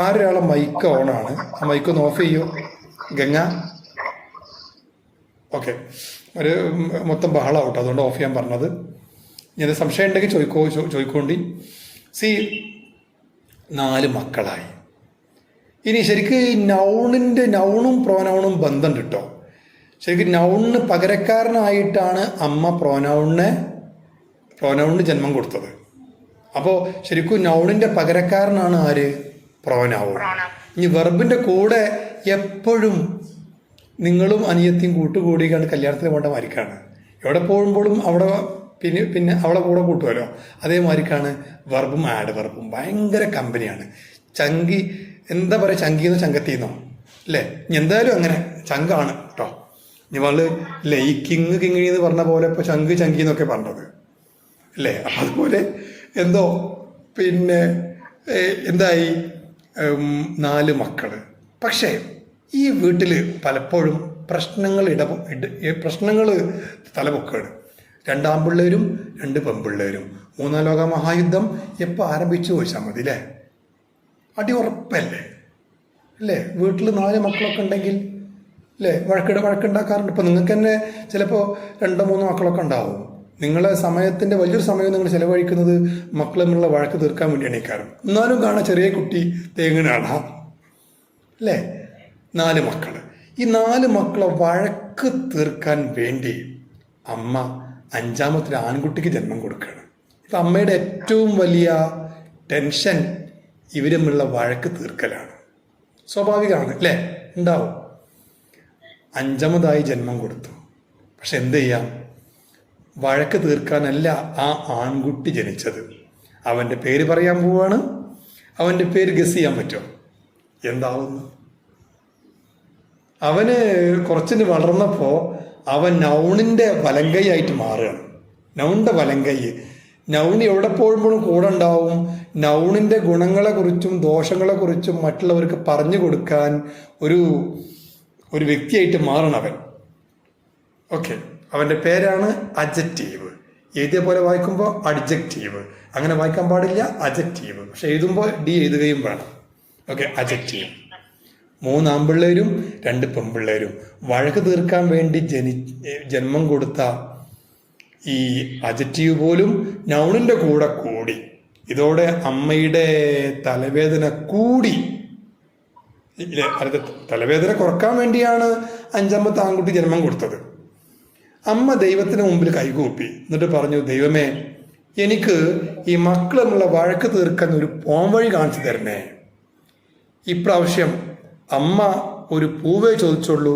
ആരൊരാളെ മൈക്ക് ഓണാണ്. ആ മൈക്ക് ഒന്ന് ഓഫ് ചെയ്യോ ഗംഗ? ഓക്കെ, ഒരു മൊത്തം ബഹളാവട്ടോ, അതുകൊണ്ട് ഓഫ് ചെയ്യാൻ പറഞ്ഞത്. ഞാൻ സംശയം ഉണ്ടെങ്കിൽ ചോദിക്കോണ്ടി. നാല് മക്കളായി. ഇനി ശരിക്കും നൗണും പ്രോനൗണും ബന്ധം കിട്ടോ. ശരിക്കും നൗണിന് പകരക്കാരനായിട്ടാണ് അമ്മ പ്രോനൗണിന് ജന്മം കൊടുത്തത്. അപ്പോൾ ശരിക്കും നൗണിൻ്റെ പകരക്കാരനാണ് ആര്? പ്രോനൗൺ. ഇനി വെർബിൻ്റെ കൂടെ എപ്പോഴും നിങ്ങളും അനിയത്തിയും കൂട്ടുകൂടിയാണ് കല്യാണത്തിന് പോകേണ്ട മാതിരിക്കാണ്. എവിടെ പോകുമ്പോഴും അവിടെ പിന്നെ അവളെ കൂടെ കൂട്ടുമല്ലോ. അതേമാതിരിക്കാണ് വെർബും ആഡ് വെർബും. ഭയങ്കര കമ്പനിയാണ്. എന്താ പറയുക, ചങ്കിന്നോ ചങ്കത്തിന്നോ അല്ലേ? എന്തായാലും അങ്ങനെ ചങ്കാണ് കേട്ടോ. ഇവള് കിങ് കിങ്ങിണി എന്ന് പറഞ്ഞ പോലെ ഇപ്പോൾ ചങ്കി എന്നൊക്കെ പറഞ്ഞത് അല്ലേ? അതുപോലെ എന്തോ പിന്നെ എന്തായി 4 മക്കൾ. പക്ഷേ ഈ വീട്ടിൽ പലപ്പോഴും പ്രശ്നങ്ങൾ തലപൊക്കാണ്. 2 ആൺപിള്ളേരും 2 പെൺപിള്ളേരും. 3ാം ലോക മഹായുദ്ധം എപ്പോൾ ആരംഭിച്ചു ചോദിച്ചാൽ മതി അല്ലേ? അടി ഉറപ്പല്ലേ അല്ലേ? വീട്ടിൽ 4 മക്കളൊക്കെ ഉണ്ടെങ്കിൽ അല്ലേ വഴക്കുണ്ടാക്കാറുണ്ട്. ഇപ്പം നിങ്ങൾക്ക് തന്നെ ചിലപ്പോൾ 2-3 മക്കളൊക്കെ ഉണ്ടാവും. നിങ്ങളെ സമയത്തിൻ്റെ വലിയൊരു സമയം നിങ്ങൾ ചിലവഴിക്കുന്നത് മക്കൾ തമ്മിലുള്ള വഴക്ക് തീർക്കാൻ വേണ്ടിയാണ് ഈ കാരണം. എന്നാലും കാണാൻ ചെറിയ കുട്ടി തേങ്ങനാണ് അല്ലേ? 4 മക്കൾ. ഈ 4 മക്കളെ വഴക്ക് തീർക്കാൻ വേണ്ടി അമ്മ 5ാമത്തെ ആൺകുട്ടിക്ക് ജന്മം കൊടുക്കുകയാണ്. ഇപ്പം അമ്മയുടെ ഏറ്റവും വലിയ ടെൻഷൻ ഇവർ തമ്മിലുള്ള വഴക്ക് തീർക്കലാണ്. സ്വാഭാവികമാണ് അല്ലേ? ഉണ്ടാവും. 5ാമതായി ജന്മം കൊടുത്തു. പക്ഷെ എന്ത് ചെയ്യാം, വഴക്ക് തീർക്കാനല്ല ആ ആൺകുട്ടി ജനിച്ചത്. അവൻ്റെ പേര് പറയാൻ പോവാണ്. അവൻ്റെ പേര് ഗസ് ചെയ്യാൻ പറ്റുമോ? എന്താവുന്നു? അവന് കുറച്ചിന് വളർന്നപ്പോൾ അവൻ നൗണിൻ്റെ വലങ്കൈ ആയിട്ട് മാറുകയാണ്. നൗണിൻ്റെ വലങ്കൈ. നൗൺ എവിടെ പോകുമ്പോഴും കൂടെ ഉണ്ടാവും. നൗണിൻ്റെ ഗുണങ്ങളെക്കുറിച്ചും ദോഷങ്ങളെക്കുറിച്ചും മറ്റുള്ളവർക്ക് പറഞ്ഞു കൊടുക്കാൻ ഒരു വ്യക്തിയായിട്ട് മാറണം അവൻ. ഓക്കെ, അവൻ്റെ പേരാണ് അഡ്ജക്റ്റീവ്. എഴുതിയ പോലെ വായിക്കുമ്പോൾ അഡ്ജക്റ്റീവ്. അങ്ങനെ വായിക്കാൻ പാടില്ല, അഡ്ജക്റ്റീവ്. പക്ഷെ എഴുതുമ്പോൾ ഡി എഴുതുകയും വേണം. Okay, adjective. 3 ആൺപിള്ളേരും 2 പെൺപിള്ളേരും. വഴക്ക് തീർക്കാൻ വേണ്ടി ജന്മം കൊടുത്ത ഈ അഡ്ജക്റ്റീവ് പോലും നൗണിൻ്റെ കൂടെ കൂടി. ഇതോടെ അമ്മയുടെ തലവേദന കൂടി. തലവേദന കുറക്കാൻ വേണ്ടിയാണ് 5ാമത്തെ ആൺകുട്ടി ജന്മം കൊടുത്തത്. അമ്മ ദൈവത്തിന് മുമ്പിൽ കൈകൂപ്പി. എന്നിട്ട് പറഞ്ഞു, ദൈവമേ, എനിക്ക് ഈ മക്കൾ തമ്മിലുള്ള വഴക്ക് തീർക്കാൻ ഒരു പോംവഴി കാണിച്ചു തരണേ. ഇപ്രാവശ്യം അമ്മ ഒരു പൂവേ ചോദിച്ചുള്ളൂ,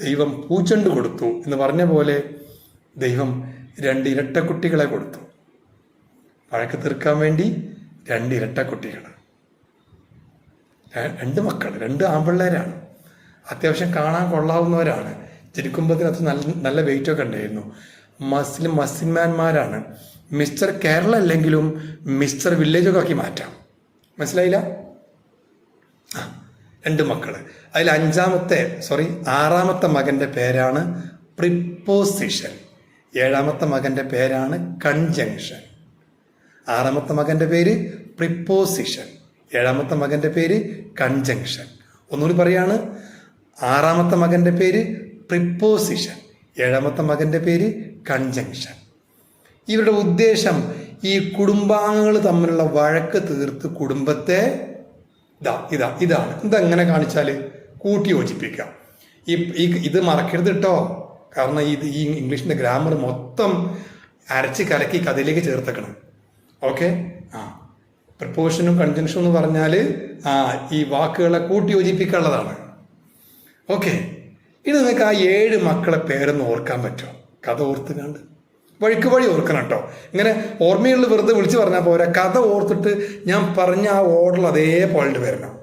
ദൈവം പൂച്ചെണ്ട് കൊടുത്തു എന്ന് പറഞ്ഞ പോലെ ദൈവം 2 ഇരട്ടക്കുട്ടികളെ കൊടുത്തു. വഴക്ക് തീർക്കാൻ വേണ്ടി 2 ഇരട്ടക്കുട്ടികൾ. 2 മക്കൾ, 2 ആൺപിള്ളേരാണ്. അത്യാവശ്യം കാണാൻ കൊള്ളാവുന്നവരാണ്. ജനിക്കുമ്പോഴത്തിനകത്ത് നല്ല വെയിറ്റൊക്കെ ഉണ്ടായിരുന്നു. മസിന്മാന്മാരാണ്. മിസ്റ്റർ കേരള അല്ലെങ്കിലും മിസ്റ്റർ വില്ലേജൊക്കെ ആക്കി മാറ്റാം. മനസ്സിലായില്ല? 2 മക്കൾ. അതിൽ 6ാമത്തെ മകൻ്റെ പേരാണ് പ്രിപ്പോസിഷൻ. 7ാമത്തെ മകൻ്റെ പേരാണ് കൺജങ്ഷൻ. 6ാമത്തെ മകൻ്റെ പേര് പ്രിപ്പോസിഷൻ, 7ാമത്തെ മകൻ്റെ പേര് കൺജങ്ഷൻ. ഒന്നുകൂടി പറയാണ്, 6ാമത്തെ മകൻ്റെ പേര് പ്രിപ്പോസിഷൻ, 7ാമത്തെ മകൻ്റെ പേര് കൺജങ്ഷൻ. ഇവരുടെ ഉദ്ദേശം ഈ കുടുംബാംഗങ്ങൾ തമ്മിലുള്ള വഴക്ക് തീർത്ത് കുടുംബത്തെ ഇതാണ് ഇതെങ്ങനെ കാണിച്ചാൽ കൂട്ടി യോജിപ്പിക്കാം. ഇത് മറക്കരുത് കേട്ടോ. കാരണം ഈ ഇംഗ്ലീഷിന്റെ ഗ്രാമർ മൊത്തം അരച്ച് കലക്കി കഥയിലേക്ക് ചേർത്തേക്കണം. ഓക്കെ. പ്രിപ്പോസിഷനും കൺജങ്ഷനും എന്ന് പറഞ്ഞാൽ ഈ വാക്കുകളെ കൂട്ടി യോജിപ്പിക്കാനുള്ളതാണ്. ഓക്കെ. ഇനി നിങ്ങൾക്ക് ആ 7 മക്കളെ പേരൊന്ന് ഓർക്കാൻ പറ്റുമോ? കഥ ഓർത്ത് കണ്ട് വഴിക്ക് വഴി ഓർക്കണം കേട്ടോ. ഇങ്ങനെ ഓർമ്മയുള്ള വെറുതെ വിളിച്ച് പറഞ്ഞാൽ പോരാ, കഥ ഓർത്തിട്ട് ഞാൻ പറഞ്ഞ ആ ഓർഡറിൽ അതേപോലെ വരണം.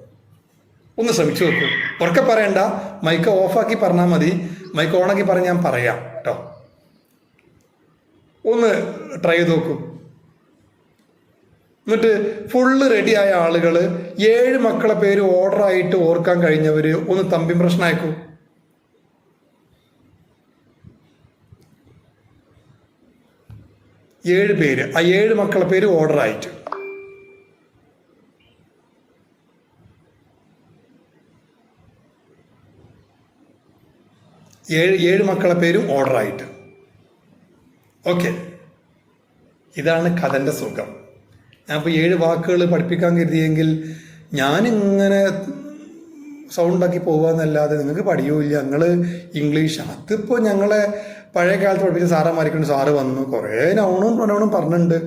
ഒന്ന് ശ്രമിച്ചു നോക്കൂ. ഉറക്കെ പറയണ്ട, മൈക്ക് ഓഫാക്കി പറഞ്ഞാൽ മതി. മൈക്ക് ഓണാക്കി പറഞ്ഞ് ഞാൻ പറയാം കേട്ടോ. ഒന്ന് ട്രൈ ചെയ്ത് നോക്കൂ. എന്നിട്ട് ഫുള്ള് റെഡിയായ ആളുകൾ 7 മക്കളെ പേര് ഓർഡറായിട്ട് ഓർക്കാൻ കഴിഞ്ഞവർ ഒന്ന് തമ്പി പ്രശ്നം അയക്കൂ. 7 പേര്, ആ 7 മക്കളെ പേര് ഓർഡറായിട്ട്. ഏഴ് മക്കളെ പേരും ഓർഡറായിട്ട്. ഓക്കെ. ഇതാണ് കഥൻ്റെ സുഖം. ഞാൻ ഇപ്പോൾ 7 വാക്കുകൾ പഠിപ്പിക്കാൻ കരുതിയെങ്കിൽ ഞാനിങ്ങനെ സൗണ്ടാക്കി പോകാന്നല്ലാതെ നിങ്ങൾക്ക് പഠിയൂല്ല. നിങ്ങൾ ഇംഗ്ലീഷ് അതിപ്പോൾ ഞങ്ങളെ പഴയ കാലത്ത് പഠിപ്പിച്ച സാറന്മാരിക്കൊണ്ട് സാറ് വന്നു കുറേ നൗണും പ്രൊനൗണും പറഞ്ഞിട്ടുണ്ട്.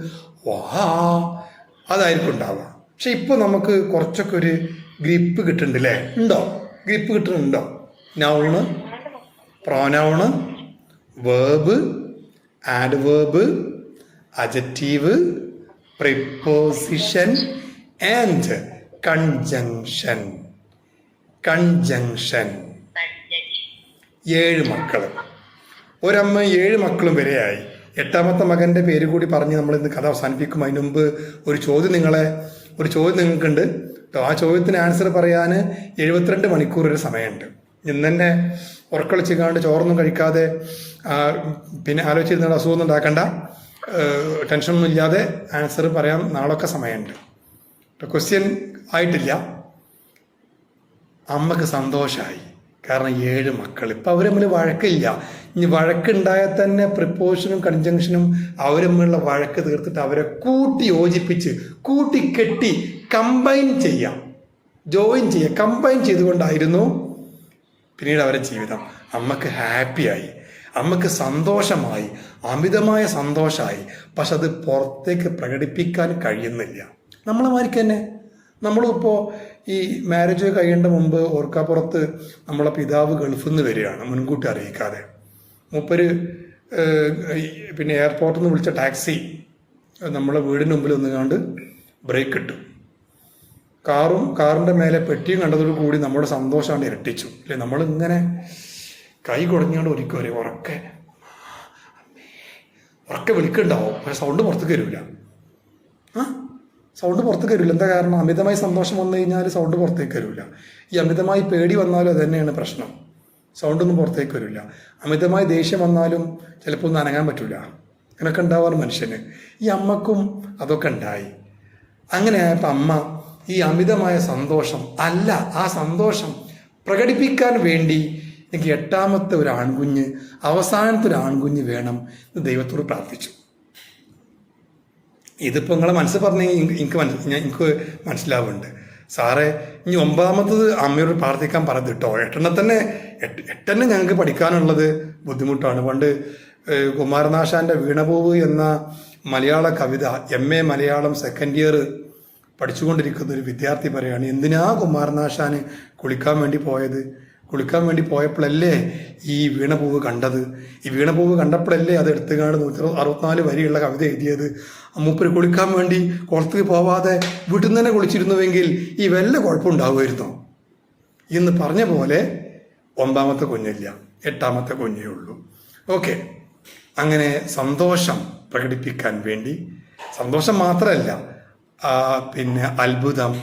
അതായിരിക്കും ഉണ്ടാവുക. പക്ഷെ ഇപ്പോൾ നമുക്ക് കുറച്ചൊക്കെ ഒരു ഗ്രിപ്പ് കിട്ടുന്നുണ്ട് അല്ലേ? ഉണ്ടോ? ഗ്രിപ്പ് കിട്ടുന്നുണ്ടോ? Noun, pronoun, verb, adverb, adjective, preposition and conjunction. 7 മക്കൾ. ഒരമ്മ 7 മക്കളും വരെയായി. 8ാമത്തെ മകൻ്റെ പേര് കൂടി പറഞ്ഞ് നമ്മൾ ഇന്ന് കഥ അവസാനിപ്പിക്കും. അതിന് മുമ്പ് ഒരു ചോദ്യം നിങ്ങൾക്കുണ്ട് കേട്ടോ. ആ ചോദ്യത്തിന് ആൻസർ പറയാൻ 72 മണിക്കൂർ ഒരു സമയമുണ്ട്. ഇന്ന് തന്നെ ഉറക്കളിച്ചിക്കാണ്ട് ചോറൊന്നും കഴിക്കാതെ പിന്നെ ആലോചിച്ചിരുന്ന അസുഖമൊന്നും ഉണ്ടാക്കണ്ട, ടെൻഷനൊന്നും ഇല്ലാതെ ആൻസർ പറയാൻ നാളൊക്കെ സമയമുണ്ട്. ക്വസ്റ്റ്യൻ ആയിട്ടില്ല. അമ്മക്ക് സന്തോഷമായി. കാരണം 7 മക്കൾ. ഇപ്പം അവർ തമ്മിൽ വഴക്കില്ല. ഇനി വഴക്കുണ്ടായാൽ തന്നെ പ്രിപ്പോസിഷനും കൺജങ്ഷനും അവർ തമ്മിലുള്ള വഴക്ക് തീർത്തിട്ട് അവരെ കൂട്ടി യോജിപ്പിച്ച് കൂട്ടിക്കെട്ടി കമ്പൈൻ ചെയ്യാം, ജോയിൻ ചെയ്യാം. കമ്പൈൻ ചെയ്തുകൊണ്ടായിരുന്നു പിന്നീട് അവരുടെ ജീവിതം. അമ്മക്ക് ഹാപ്പിയായി, അമ്മക്ക് സന്തോഷമായി, അമിതമായ സന്തോഷമായി. പക്ഷെ അത് പുറത്തേക്ക് പ്രകടിപ്പിക്കാൻ കഴിയുന്നില്ല. നമ്മളെമാർക്ക് തന്നെ നമ്മളിപ്പോൾ ഈ മാരേജ് കഴിയേണ്ട മുമ്പ് ഓർക്കാപ്പുറത്ത് നമ്മളെ പിതാവ് ഗൾഫിൽ നിന്ന് വരികയാണ് മുൻകൂട്ടി അറിയിക്കാതെ. മൂപ്പര് പിന്നെ എയർപോർട്ടിൽ നിന്ന് വിളിച്ച ടാക്സി നമ്മളെ വീടിന് മുമ്പിൽ ഒന്നുകാണ്ട് ബ്രേക്ക് ഇട്ടു. കാറിൻ്റെ മേലെ പെട്ടിയും കണ്ടതോടു കൂടി നമ്മുടെ സന്തോഷമാണ് ഇരട്ടിച്ചു അല്ലേ? നമ്മളിങ്ങനെ കൈ കുടഞ്ഞുകൊണ്ട് ഒരിക്കലും ഉറക്കെ വിളിക്കുന്നുണ്ടാവും. പക്ഷെ സൗണ്ട് പുറത്തേക്ക് വരില്ല. സൗണ്ട് പുറത്തേക്ക് വരില്ല. എന്താ കാരണം? അമിതമായി സന്തോഷം വന്നു കഴിഞ്ഞാൽ സൗണ്ട് പുറത്തേക്ക് വരില്ല. ഈ അമിതമായി പേടി വന്നാലും അത് തന്നെയാണ് പ്രശ്നം. സൗണ്ടൊന്നും പുറത്തേക്ക് വരില്ല. അമിതമായി ദേഷ്യം വന്നാലും ചിലപ്പോൾ ഒന്നും അനങ്ങാൻ പറ്റില്ല. അങ്ങനെയൊക്കെ ഉണ്ടാവാറ് മനുഷ്യന്. ഈ അമ്മക്കും അതൊക്കെ ഉണ്ടായി. അങ്ങനെ ആയപ്പോൾ അമ്മ ഈ അമിതമായ സന്തോഷം അല്ല, ആ സന്തോഷം പ്രകടിപ്പിക്കാൻ വേണ്ടി എനിക്ക് 8ാമത്തെ ഒരു ആൺകുഞ്ഞ്, അവസാനത്തെ ഒരു ആൺകുഞ്ഞ് വേണം എന്ന് ദൈവത്തോട് പ്രാർത്ഥിച്ചു. ഇതിപ്പോൾ നിങ്ങളെ മനസ്സ് പറഞ്ഞെങ്കിൽ എനിക്ക് മനസ്സിലാവുന്നുണ്ട്. സാറേ ഇനി 9ാമത്തത് അമ്മയോട് പ്രാർത്ഥിക്കാൻ പറഞ്ഞത് കേട്ടോ. 8 ഞങ്ങൾക്ക് പഠിക്കാനുള്ളത് ബുദ്ധിമുട്ടാണ്. പണ്ട് കുമാരനാശാൻ്റെ വീണപൂവ് എന്ന മലയാള കവിത MA മലയാളം 2nd ഇയർ പഠിച്ചുകൊണ്ടിരിക്കുന്ന ഒരു വിദ്യാർത്ഥി പറയാണ്, എന്തിനാ കുമാരനാശാന് കുളിക്കാൻ വേണ്ടി പോയപ്പോഴല്ലേ ഈ വീണപൂവ് കണ്ടത്. ഈ വീണപൂവ് കണ്ടപ്പോഴല്ലേ അത് എടുത്തുകാണ്ട് 164 വരിയുള്ള കവിത എഴുതിയത്. മൂപ്പര് കുളിക്കാൻ വേണ്ടി കുളത്തിൽ പോവാതെ വീട്ടിൽ നിന്ന് തന്നെ കുളിച്ചിരുന്നുവെങ്കിൽ ഈ വല്ല കുഴപ്പമുണ്ടാവുമായിരുന്നോ എന്ന് പറഞ്ഞ പോലെ 9ാമത്തെ കുഞ്ഞില്ല, 8ാമത്തെ കുഞ്ഞേ ഉള്ളൂ. ഓക്കെ. അങ്ങനെ സന്തോഷം പ്രകടിപ്പിക്കാൻ വേണ്ടി, സന്തോഷം മാത്രമല്ല പിന്നെ അത്ഭുതം,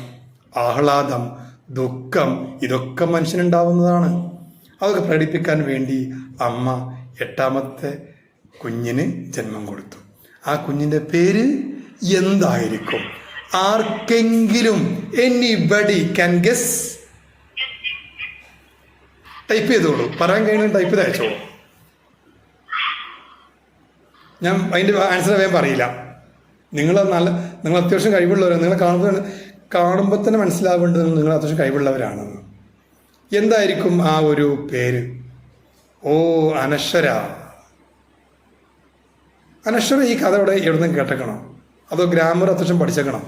ആഹ്ലാദം, ദുഃഖം, ഇതൊക്കെ മനുഷ്യനുണ്ടാവുന്നതാണ്. അതൊക്കെ പ്രകടിപ്പിക്കാൻ വേണ്ടി അമ്മ 8ാമത്തെ കുഞ്ഞിന് ജന്മം കൊടുത്തു. ആ കുഞ്ഞിൻ്റെ പേര് എന്തായിരിക്കും? ആർക്കെങ്കിലും എനിബഡി ക്യാൻ ഗസ്? ടൈപ്പ് ചെയ്തോളൂ. പറയാൻ കഴിയുന്ന ടൈപ്പ് ചെയ്ത് അയച്ചോളൂ. ഞാൻ അതിൻ്റെ ആൻസർ വേഗം പറയില്ല. നിങ്ങൾ അത്യാവശ്യം കഴിവുള്ളവരാണ്. നിങ്ങളെ കാണുമ്പോൾ കാണുമ്പോൾ തന്നെ മനസ്സിലാവേണ്ടത് നിങ്ങൾ അത്യാവശ്യം കഴിവുള്ളവരാണെന്ന്. എന്തായിരിക്കും ആ ഒരു പേര്? ഓ, അനശ്വര. അനശ്വര ഈ കഥ എവിടുന്ന് കേട്ടേക്കണോ, അതോ ഗ്രാമർ അത്യാവശ്യം പഠിച്ചേക്കണോ?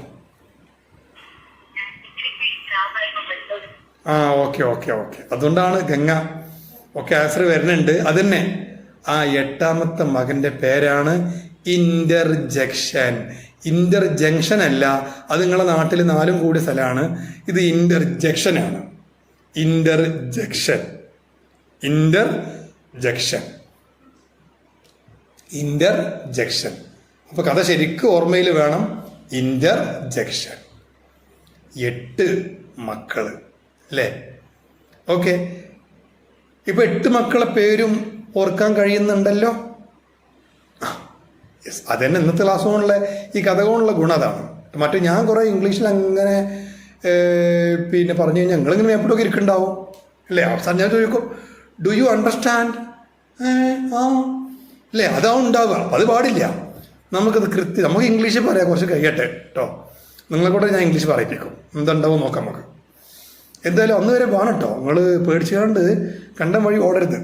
ആ, ഓക്കെ ഓക്കെ ഓക്കെ. അതുകൊണ്ടാണ് ഗംഗ. ഓക്കെ, ആൻസർ വരുന്നുണ്ട്. അത് തന്നെ, ആ 8ാമത്തെ മകന്റെ പേരാണ് ഇന്റർജെക്ഷൻ. ഇന്റർജംഗ്ഷൻ അല്ല, അത് നിങ്ങളുടെ നാട്ടിൽ 4 കൂടിയ സ്ഥലമാണ്. ഇത് ഇന്റർജെക്ഷൻ ആണ്. Interjection, interjection, interjection. അപ്പൊ കഥ ശരിക്കും ഓർമ്മയിൽ വേണം. ഇന്റർജെക്ഷൻ. 8 മക്കള് അല്ലേ? ഓക്കെ, ഇപ്പൊ 8 മക്കളെ പേരും ഓർക്കാൻ കഴിയുന്നുണ്ടല്ലോ. യെസ്, അതന്നെ ഇന്നത്തെ ക്ലാസ് കൊണ്ടുള്ള ഈ കഥ കൊണ്ടുള്ള ഗുണം അതാണ്. മറ്റേ ഞാൻ കുറെ ഇംഗ്ലീഷിൽ അങ്ങനെ പിന്നെ പറഞ്ഞു കഴിഞ്ഞാൽ നിങ്ങളിങ്ങനെ എപ്പോഴൊക്കെ ഇരിക്കുന്നുണ്ടാവും അല്ലേ? അവസാനം ഞാൻ ചോദിക്കും, ഡു യു അണ്ടർസ്റ്റാൻഡ്? ആ അല്ലേ, അതാവും ഉണ്ടാവുക. അത് പാടില്ല. നമുക്കത് നമുക്ക് ഇംഗ്ലീഷിൽ പറയാം. കുറച്ച് കഴിയട്ടെ കേട്ടോ. നിങ്ങളെ കൂടെ ഞാൻ ഇംഗ്ലീഷ് പറയിപ്പിക്കും. എന്തുണ്ടാവും നോക്കാം നമുക്ക്. എന്തായാലും അന്ന് വരെ പോകണം കേട്ടോ. നിങ്ങൾ പേടിച്ചുകൊണ്ട് കണ്ടം വഴി ഓടരുത്.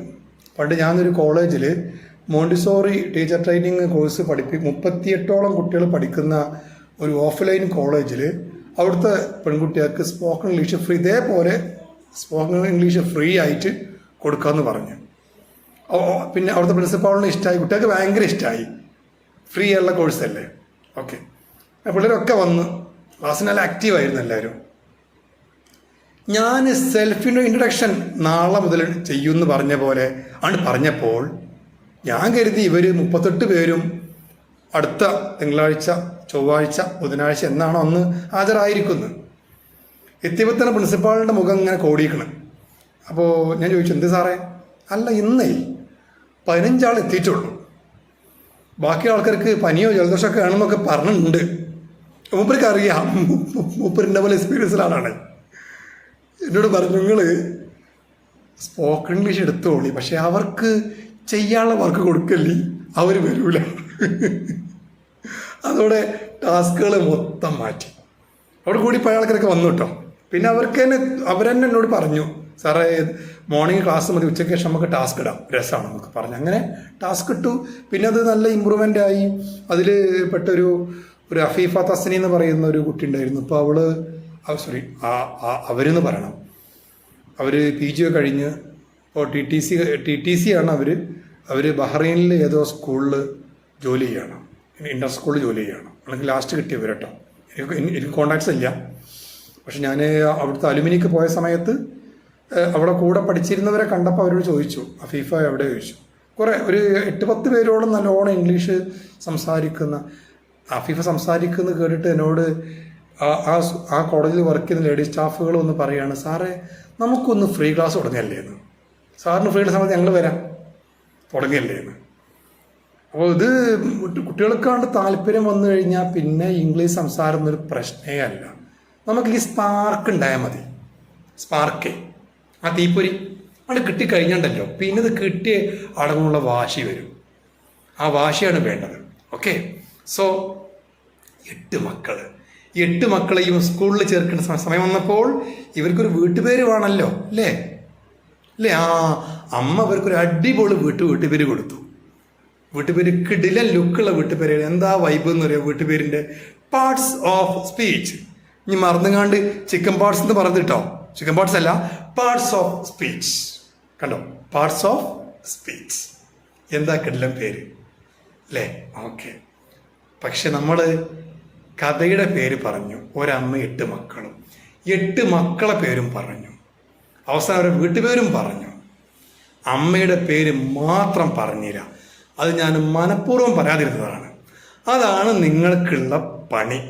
പണ്ട് ഞാനൊരു കോളേജിൽ മോണ്ടിസോറി ടീച്ചർ ട്രെയിനിങ് കോഴ്സ് 38ഓളം കുട്ടികൾ പഠിക്കുന്ന ഒരു ഓഫ്ലൈൻ കോളേജിൽ അവിടുത്തെ പെൺകുട്ടികൾക്ക് സ്പോക്കൺ ഇംഗ്ലീഷ് ഫ്രീ, ഇതേപോലെ സ്പോക്കൺ ഇംഗ്ലീഷ് ഫ്രീ ആയിട്ട് കൊടുക്കാമെന്ന് പറഞ്ഞു. പിന്നെ അവിടുത്തെ പ്രിൻസിപ്പാളിന് ഇഷ്ടമായി, കുട്ടികൾക്ക് ഭയങ്കര ഇഷ്ടമായി. ഫ്രീ ആയുള്ള കോഴ്സല്ലേ. ഓക്കെ, പിള്ളേരൊക്കെ വന്ന് ക്ലാസ്സിന് നല്ല ആക്റ്റീവായിരുന്നു എല്ലാവരും. ഞാൻ സെൽഫ് ഇൻട്രൊഡക്ഷൻ നാളെ മുതൽ ചെയ്യുമെന്ന് പറഞ്ഞ പോലെ ആണ് പറഞ്ഞപ്പോൾ ഞാൻ കരുതി ഇവർ 38 പേരും അടുത്ത തിങ്കളാഴ്ച, ചൊവ്വാഴ്ച, ബുധനാഴ്ച എന്നാണോ അന്ന് ഹാജരായിരിക്കുന്നത്. എത്തിയപ്പോൾ തന്നെ പ്രിൻസിപ്പാളിൻ്റെ മുഖം ഇങ്ങനെ കോടിയിക്കണം. അപ്പോൾ ഞാൻ ചോദിച്ചു, എന്ത് സാറേ? അല്ല, ഇന്നേ 15 ആൾ എത്തിയിട്ടുള്ളൂ, ബാക്കി ആൾക്കാർക്ക് പനിയോ ജലദോഷമൊക്കെ ആണെന്നൊക്കെ പറഞ്ഞിട്ടുണ്ട്. മൂപ്പർക്ക് അറിയാം, മൂപ്പരിൻ്റെ പോലെ എക്സ്പീരിയൻസ് ആളാണ്. എന്നോട് പറഞ്ഞു, നിങ്ങൾ സ്പോക്കൺ ഇംഗ്ലീഷ് എടുത്തോളി, പക്ഷെ അവർക്ക് ചെയ്യാനുള്ള വർക്ക് കൊടുക്കല്ലേ, അവർ വരൂല. അതോടെ ടാസ്കുകൾ മൊത്തം മാറ്റി. അവിടെ കൂടി പോയ ആൾക്കാരൊക്കെ വന്നു കേട്ടോ. പിന്നെ അവരെന്നെ എന്നോട് പറഞ്ഞു, സാറേ മോർണിംഗ് ക്ലാസ് മതി, ഉച്ചയ്ക്ക് ശേഷം നമുക്ക് ടാസ്ക് ഇടാം, രസമാണ് എന്നൊക്കെ പറഞ്ഞു. അങ്ങനെ ടാസ്ക് ഇട്ടു. പിന്നെ അത് നല്ല ഇമ്പ്രൂവ്മെൻ്റ് ആയി. അതിൽ പെട്ടൊരു അഫീഫ തസ്നി എന്ന് പറയുന്ന ഒരു കുട്ടി ഉണ്ടായിരുന്നു. ഇപ്പോൾ അവരെന്ന് പറയണം, അവർ PG കഴിഞ്ഞ് ഇപ്പോൾ TTC ആണ്. അവർ ബഹ്റൈനിൽ ഏതോ സ്കൂളിൽ ജോലി ചെയ്യണം, ഇൻ്റർ സ്കൂളിൽ ജോലി ചെയ്യണം. അല്ലെങ്കിൽ ലാസ്റ്റ് കിട്ടിയവർ കേട്ടോ. എനിക്ക് കോണ്ടാക്ട്സ് ഇല്ല. പക്ഷെ ഞാൻ അവിടുത്തെ അലുമിനിക്ക് പോയ സമയത്ത് അവിടെ കൂടെ പഠിച്ചിരുന്നവരെ കണ്ടപ്പോൾ അവരോട് ചോദിച്ചു, അഫീഫ എവിടെ ചോദിച്ചു. ഒരു 8-10 പേരോളം നല്ലോണം ഇംഗ്ലീഷ് സംസാരിക്കുന്ന അഫീഫ സംസാരിക്കുന്നത് കേട്ടിട്ട് എന്നോട് ആ കോളേജിൽ വർക്ക് ചെയ്യുന്ന ലേഡീസ് സ്റ്റാഫുകൾ ഒന്ന് പറയുകയാണ്, സാറേ നമുക്കൊന്ന് ഫ്രീ ക്ലാസ് തുടങ്ങിയല്ലേ എന്ന്. സാറിന് ഫ്രീ ഉള്ള സമയത്ത് ഞങ്ങൾ വരാം, തുടങ്ങിയല്ലേ എന്ന്. അപ്പോൾ ഇത് കുട്ടികൾക്കാണ്ട് താല്പര്യം വന്നു കഴിഞ്ഞാൽ പിന്നെ ഇംഗ്ലീഷ് സംസാരം എന്നൊരു പ്രശ്നമേ അല്ല. നമുക്ക് ഈ സ്പാർക്ക് ഉണ്ടായാൽ മതി. സ്പാർക്കേ, ആ തീപ്പൊരി അത് കിട്ടിക്കഴിഞ്ഞുണ്ടല്ലോ, പിന്നെ ഇത് കിട്ടിയ അടങ്ങുള്ള വാശി വരും. ആ വാശിയാണ് വേണ്ടത്. ഓക്കെ, സോ 8 മക്കളെയും സ്കൂളിൽ ചേർക്കേണ്ട സമയം വന്നപ്പോൾ ഇവർക്കൊരു വീട്ടുപേര് വേണമല്ലോ അല്ലേ? ആ അമ്മ ഇവർക്കൊരു അടിപൊളി വീട്ടുപേര് കൊടുത്തു. വീട്ടുപേര് കിടിലൻ ലുക്കുള്ള വീട്ടുപേര്. എന്താ വൈബ് എന്ന് പറയുക വീട്ടുപേരിൻ്റെ? Parts of speech. ഇനി മറന്നുകാണ്ട് ചിക്കൻ പാർട്സ് എന്ന് പറഞ്ഞിട്ടോ, ചിക്കൻ പാർട്സ് അല്ല, പാർട്സ് ഓഫ് സ്പീച്ച്. കണ്ടോ, പാർട്സ് ഓഫ് സ്പീച്ച്. എന്താ കിടിലൻ പേര് അല്ലേ? ഓക്കെ, പക്ഷെ നമ്മൾ കഥയുടെ പേര് പറഞ്ഞു. ഒരമ്മ 8 മക്കളും, 8 മക്കളെ പേരും പറഞ്ഞു. അവസാനം അവരുടെ വീട്ടുപേരും പറഞ്ഞു. അമ്മയുടെ പേര് മാത്രം പറഞ്ഞില്ല. അത് ഞാൻ മനഃപൂർവ്വം പറയാതിരുന്നതാണ്. അതാണ് നിങ്ങൾക്കുള്ള പണി.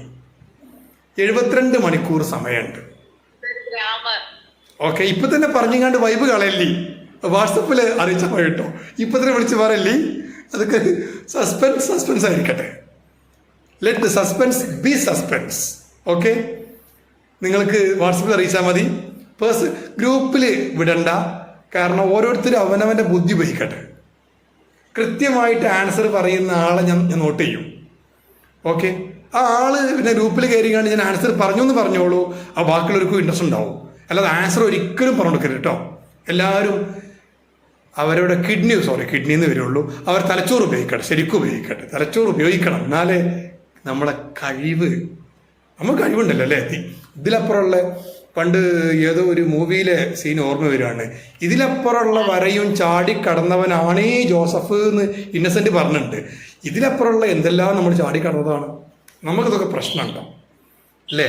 72 മണിക്കൂർ സമയമുണ്ട്. ഓക്കെ, ഇപ്പൊ തന്നെ പറഞ്ഞുകൊണ്ട് വൈബ് കളയല്ലേ. വാട്സപ്പിൽ അറിയിച്ച പോയിട്ടോ, ഇപ്പൊ തന്നെ വിളിച്ച് പറയല്ലേ. അതൊക്കെ സസ്പെൻസ് ആയിരിക്കട്ടെ. Let the suspense B suspense. Okay, നിങ്ങൾക്ക് വാട്സപ്പിൽ അറിയിച്ചാൽ മതി. ഗ്രൂപ്പിൽ വിടണ്ട. കാരണം ഓരോരുത്തരും അവനവൻ്റെ ബുദ്ധി ഉപയോഗിക്കട്ടെ. കൃത്യമായിട്ട് ആൻസർ പറയുന്ന ആളെ ഞാൻ നോട്ട് ചെയ്യും. ഓക്കെ, ആ ആള് പിന്നെ ഗ്രൂപ്പിൽ കയറിയാണ് ഞാൻ ആൻസർ പറഞ്ഞു എന്ന് പറഞ്ഞോളൂ, ആ ബാക്കിയുള്ളവർക്കും ഇൻട്രസ്റ്റ് ഉണ്ടാവും. അല്ലാതെ ആൻസർ ഒരിക്കലും പറഞ്ഞു കൊടുക്കരുത് കേട്ടോ. എല്ലാവരും അവരുടെ കിഡ്നിന്ന് വരുള്ളൂ. അവർ തലച്ചോറ് ഉപയോഗിക്കട്ടെ, ശരിക്കും ഉപയോഗിക്കട്ടെ, തലച്ചോറ് ഉപയോഗിക്കണം. എന്നാലേ നമ്മളെ നമ്മൾ കഴിവുണ്ടല്ലോ അല്ലേ. ഇതിലപ്പുറമുള്ള പണ്ട് ഏതോ ഒരു മൂവിയിലെ സീൻ ഓർമ്മ വരികയാണ്. ഇതിലപ്പുറമുള്ള വരയും ചാടി കടന്നവനാണ് ഈ ജോസഫ് എന്ന് ഇന്നസെന്റ് പറഞ്ഞിട്ടുണ്ട്. ഇതിലപ്പുറമുള്ള എന്തെല്ലാം നമ്മൾ ചാടി കടന്നതാണ്. നമുക്കിതൊക്കെ പ്രശ്നമുണ്ടോ അല്ലേ?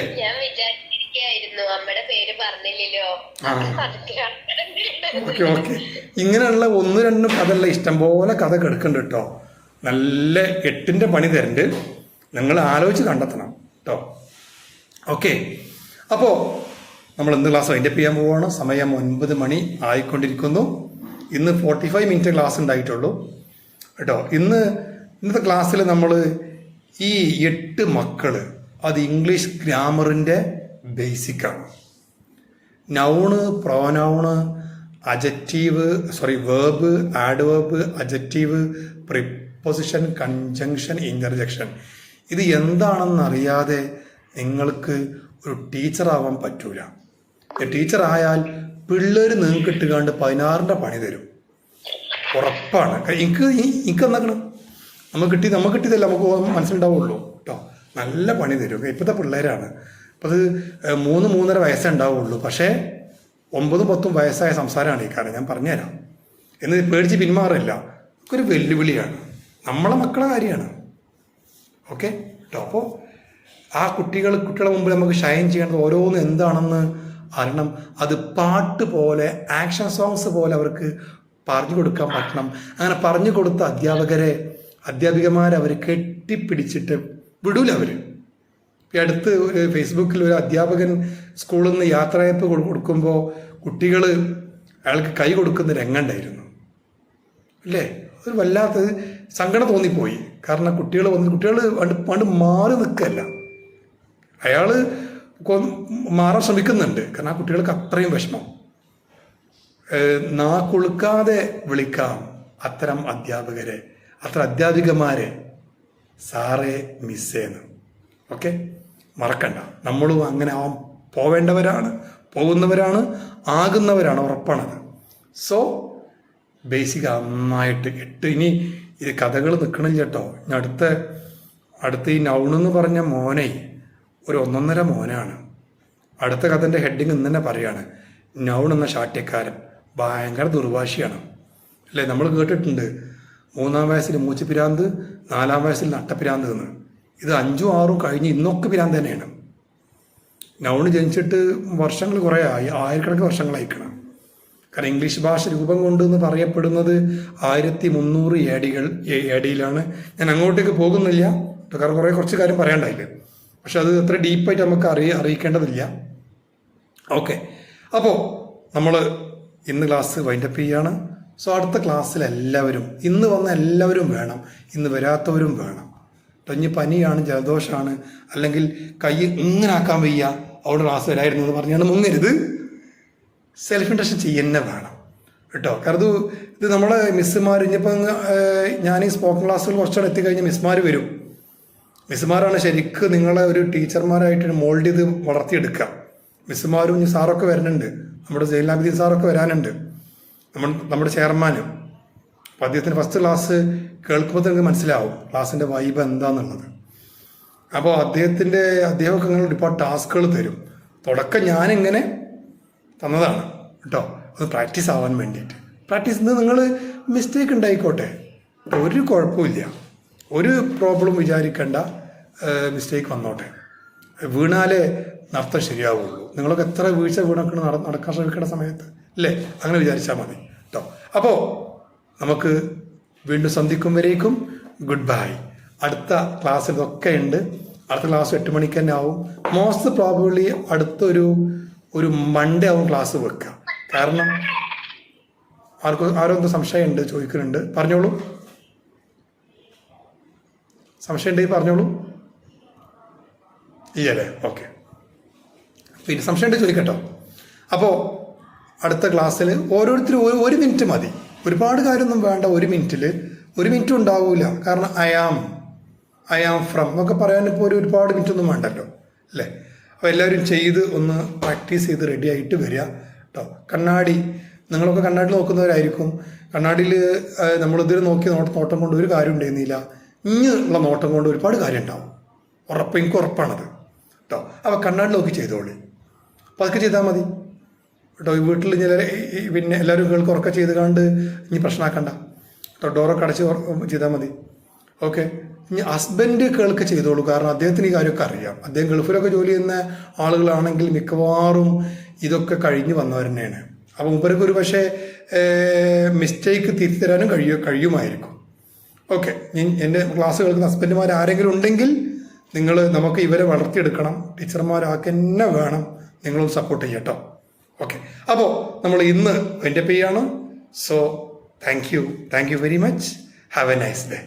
ഓക്കെ ഓക്കെ, ഇങ്ങനെയുള്ള 1-2 കഥയുള്ള ഇഷ്ടംപോലെ കഥ കിടക്കുന്നുണ്ട് കേട്ടോ. നല്ല 8ന്റെ പണി തരുന്നുണ്ട്, നിങ്ങൾ ആലോചിച്ച് കണ്ടെത്തണം കേട്ടോ. ഓക്കെ, അപ്പോൾ നമ്മൾ എന്ത് ക്ലാസ് വൈൻഡപ്പ് ചെയ്യാൻ പോവുകയാണ്. സമയം 9 മണി ആയിക്കൊണ്ടിരിക്കുന്നു. ഇന്ന് 45 മിനിറ്റ് ക്ലാസ് ഉണ്ടായിട്ടുള്ളൂ കേട്ടോ. ഇന്നത്തെ ക്ലാസ്സിൽ നമ്മൾ ഈ 8 മക്കൾ അത് ഇംഗ്ലീഷ് ഗ്രാമറിൻ്റെ ബേസിക്കാണ്. Noun, pronoun, verb, adverb, adjective, preposition, conjunction, interjection. ഇത് എന്താണെന്ന് അറിയാതെ നിങ്ങൾക്ക് ഒരു ടീച്ചറാവാൻ പറ്റൂല. ടീച്ചറായാൽ പിള്ളേർ നിങ്ങൾക്ക് ഇട്ടുകാണ്ട് 16ന്റെ പണി തരും, ഉറപ്പാണ്. എനിക്ക് എന്താക്കണം, നമുക്ക് കിട്ടിയതല്ല നമുക്ക് മനസ്സിലുണ്ടാവുള്ളൂ കേട്ടോ. നല്ല പണി തരും. ഇപ്പോഴത്തെ പിള്ളേരാണ്. അപ്പോൾ അത് 3-3.5 വയസ്സേ ഉണ്ടാവുള്ളൂ. പക്ഷേ 9-10 വയസ്സായ സംസാരമാണ് ഈ കാര്യം. ഞാൻ പറഞ്ഞുതരാം എന്ന് പേടിച്ച് പിന്മാറില്ല. ഒരു വെല്ലുവിളിയാണ്, നമ്മളെ മക്കളെ കാര്യമാണ്. ഓക്കെ കേട്ടോ. അപ്പോൾ ആ കുട്ടികളെ മുമ്പിൽ നമുക്ക് ഷൈൻ ചെയ്യേണ്ടത് ഓരോന്നും എന്താണെന്ന് അറിയണം. അത് പാട്ട് പോലെ, ആക്ഷൻ സോങ്സ് പോലെ അവർക്ക് പറഞ്ഞു കൊടുക്കാൻ പറ്റണം. അങ്ങനെ പറഞ്ഞു കൊടുത്ത അധ്യാപികമാരെ അവർ കെട്ടിപ്പിടിച്ചിട്ട് വിടൂല. അവർ അടുത്ത് ഒരു ഫേസ്ബുക്കിൽ ഒരു അധ്യാപകൻ സ്കൂളിൽ നിന്ന് യാത്രയപ്പ് കൊടുക്കുമ്പോൾ കുട്ടികൾ അയാൾക്ക് കൈ കൊടുക്കുന്ന രംഗമുണ്ടായിരുന്നു അല്ലേ. ഒരു വല്ലാത്ത സങ്കടം തോന്നിപ്പോയി. കാരണം കുട്ടികൾ പണ്ട് മാറി നിൽക്കല്ല, അയാൾ മാറാൻ ശ്രമിക്കുന്നുണ്ട്. കാരണം ആ കുട്ടികൾക്ക് അത്രയും വിഷമം. നാക്കുളുക്കാതെ വിളിക്കാം അത്തരം അധ്യാപികമാരെ സാറേ മിസ്സേന്ന്. ഓക്കെ, മറക്കണ്ട. നമ്മളും അങ്ങനെ ആവാൻ ആകുന്നവരാണ്, ഉറപ്പാണത്. സോ ബേസിക് നന്നായിട്ട് 8. ഇനി ഇത് കഥകൾ നിൽക്കണില്ല കേട്ടോ. ഞാൻ അടുത്ത ഈ നൗണെന്ന് പറഞ്ഞ മോനെ ഒരു 1.5 മോനാണ്. അടുത്ത കഥൻ്റെ ഹെഡിങ് ഇന്ന് തന്നെ പറയാണ്, നൗൺ എന്ന ശാഠ്യക്കാരൻ ഭയങ്കര ദുർവാശിയാണ് അല്ലേ. നമ്മൾ കേട്ടിട്ടുണ്ട് 3-ാം വയസ്സിൽ മൂച്ചിപ്പിരാന്ത്, 4-ാം വയസ്സിൽ നട്ടപ്പിരാന്ത് എന്ന്. ഇത് 5ഉം 6ഉം കഴിഞ്ഞ് ഇന്നൊക്കെ പിരാന്ത് തന്നെയാണ്. നൗണ് ജനിച്ചിട്ട് വർഷങ്ങൾ കുറേ ആയി, ആയിരക്കണക്കിന് വർഷങ്ങളായിക്കണം. കാരണം ഇംഗ്ലീഷ് ഭാഷ രൂപം കൊണ്ടെന്ന് പറയപ്പെടുന്നത് 1300 AD-യിലാണ്. ഞാൻ അങ്ങോട്ടേക്ക് പോകുന്നില്ല കാരണം കുറച്ച് കാര്യം പറയാണ്ടായില്ല. പക്ഷെ അത് അത്ര ഡീപ്പായിട്ട് നമുക്ക് അറിയിക്കേണ്ടതില്ല. ഓക്കെ, അപ്പോൾ നമ്മൾ ഇന്ന് ക്ലാസ് വൈൻഡപ്പ് ചെയ്യാണ്. സോ അടുത്ത ക്ലാസ്സിൽ എല്ലാവരും, ഇന്ന് വന്ന എല്ലാവരും വേണം, ഇന്ന് വരാത്തവരും വേണം. ഇനി പനിയാണ്, ജലദോഷമാണ്, അല്ലെങ്കിൽ കൈ ഇങ്ങനെ ആക്കാൻ വയ്യ, അവിടെ ക്ലാസ് വരായിരുന്നു എന്ന് പറഞ്ഞാണ് മുങ്ങരുത്. സെൽഫ് ഇൻട്രഷൻ ചെയ്യുന്ന വേണം കേട്ടോ. കാരണം ഇത് നമ്മളെ മിസ്സുമാർ ഇനിയിപ്പോൾ ഞാൻ ഈ സ്പോക്കൺ ക്ലാസ്സുകൾ കുറച്ചുകൂടെ എത്തിക്കഴിഞ്ഞാൽ മിസ്സുമാർ വരും. മിസ്സുമാരാണ് ശരിക്കും നിങ്ങളെ ഒരു ടീച്ചർമാരായിട്ട് മോൾഡ് ചെയ്ത് വളർത്തിയെടുക്കുക. മിസ്സുമാരും ഇനി സാറൊക്കെ വരുന്നുണ്ട്, നമ്മുടെ ജയിലാബിദ്ദീൻ സാറൊക്കെ വരാനുണ്ട്, നമ്മുടെ ചെയർമാനും. അപ്പോൾ അദ്ദേഹത്തിൻ്റെ ഫസ്റ്റ് ക്ലാസ് കേൾക്കുമ്പോൾ നിങ്ങൾക്ക് മനസ്സിലാവും ക്ലാസ്സിൻ്റെ വൈബ് എന്താണെന്നുള്ളത്. അപ്പോൾ അദ്ദേഹമൊക്കെ അങ്ങനെ ഒരുപാട് ടാസ്കുകൾ തരും. തുടക്കം ഞാനിങ്ങനെ തന്നതാണ് കേട്ടോ, അത് പ്രാക്ടീസ് ആവാൻ വേണ്ടിയിട്ട്. പ്രാക്ടീസ് നിങ്ങൾ മിസ്റ്റേക്ക് ഉണ്ടായിക്കോട്ടെ, ഒരു കുഴപ്പമില്ല, ഒരു പ്രോബ്ലം വിചാരിക്കേണ്ട. മിസ്റ്റേക്ക് വന്നോട്ടെ, വീണാലേ നൃത്തം ശരിയാവുള്ളൂ. നിങ്ങളൊക്കെ എത്ര വീഴ്ച വീണൊക്കെ നടക്കാൻ ശ്രമിക്കേണ്ട സമയത്ത് അല്ലേ, അങ്ങനെ വിചാരിച്ചാൽ മതി കേട്ടോ. അപ്പോൾ നമുക്ക് വീണ്ടും സന്ധിക്കും വരേക്കും ഗുഡ് ബൈ. അടുത്ത ക്ലാസ്സിൽ ഇതൊക്കെ ഉണ്ട്. അടുത്ത ക്ലാസ് 8 മണിക്ക് തന്നെ ആവും. മോസ്റ്റ് പ്രോബബ്ലി അടുത്തൊരു മൺഡേ ആവും ക്ലാസ് വെക്കുക. കാരണം ആരോ എന്തോ സംശയമുണ്ട്, ചോദിക്കുന്നുണ്ട്, പറഞ്ഞോളൂ. സംശയം ഉണ്ടെങ്കിൽ പറഞ്ഞോളൂ. ഇല്ലേ, ഓക്കെ. പിന്നെ സംശയം ഉണ്ടെങ്കിൽ ചോദിക്കട്ടോ. അപ്പോൾ അടുത്ത ക്ലാസ്സിൽ ഓരോരുത്തരും 1 മിനിറ്റ് മതി, ഒരുപാട് കാര്യമൊന്നും വേണ്ട. 1 മിനിറ്റും ഉണ്ടാവില്ല. കാരണം ഐ ആം ഫ്രം എന്നൊക്കെ പറയാൻ ഇപ്പോൾ ഒരുപാട് മിനിറ്റൊന്നും വേണ്ടല്ലോ അല്ലേ. അപ്പോൾ എല്ലാവരും ചെയ്ത് ഒന്ന് പ്രാക്ടീസ് ചെയ്ത് റെഡി ആയിട്ട് വരിക കേട്ടോ. കണ്ണാടി നിങ്ങളൊക്കെ കണ്ണാടിയിൽ നോക്കുന്നവരായിരിക്കും. കണ്ണാടിയിൽ നമ്മളിതിൽ നോക്കി നോട്ടം കൊണ്ട് ഒരു കാര്യം ഉണ്ടായിരുന്നില്ല. ഇങ്ങനെയുള്ള നോട്ടം കൊണ്ട് ഒരുപാട് കാര്യം ഉണ്ടാവും. എനിക്ക് ഉറപ്പാണത് കേട്ടോ. അപ്പോൾ കണ്ണാടി നോക്കി ചെയ്തോളി. അപ്പോൾ അതൊക്കെ ചെയ്താൽ മതി കേട്ടോ. ഈ വീട്ടിൽ പിന്നെ എല്ലാവരും കേൾക്ക് ഉറക്കെ ചെയ്ത് കണ്ട് ഇനി പ്രശ്നമാക്കണ്ട കേട്ടോ. ഡോറൊക്കെ അടച്ച് ചെയ്താൽ മതി. ഓക്കെ. ഇനി ഹസ്ബൻഡ് കേൾക്ക് ചെയ്തോളൂ. കാരണം അദ്ദേഹത്തിന് ഈ കാര്യമൊക്കെ അറിയാം. അദ്ദേഹം ഗൾഫിലൊക്കെ ജോലി ചെയ്യുന്ന ആളുകളാണെങ്കിൽ മിക്കവാറും ഇതൊക്കെ കഴിഞ്ഞ് വന്നവർ തന്നെയാണ്. അപ്പോൾ മൂപ്പർക്ക് ഒരു പക്ഷേ മിസ്റ്റേക്ക് തിരിത്തരാനും കഴിയുമായിരിക്കും. ഓക്കെ. എൻ്റെ ക്ലാസ് കേൾക്കുന്ന ഹസ്ബൻഡുമാർ ആരെങ്കിലും ഉണ്ടെങ്കിൽ നമുക്ക് ഇവരെ വളർത്തിയെടുക്കണം. ടീച്ചർമാരാക്കി തന്നെ വേണം. നിങ്ങളും സപ്പോർട്ട് ചെയ്യട്ടോ. ഓക്കെ. അപ്പോൾ നമ്മൾ ഇന്ന് എൻ്റെ പേയാണ്. So thank you very much. Have a nice day.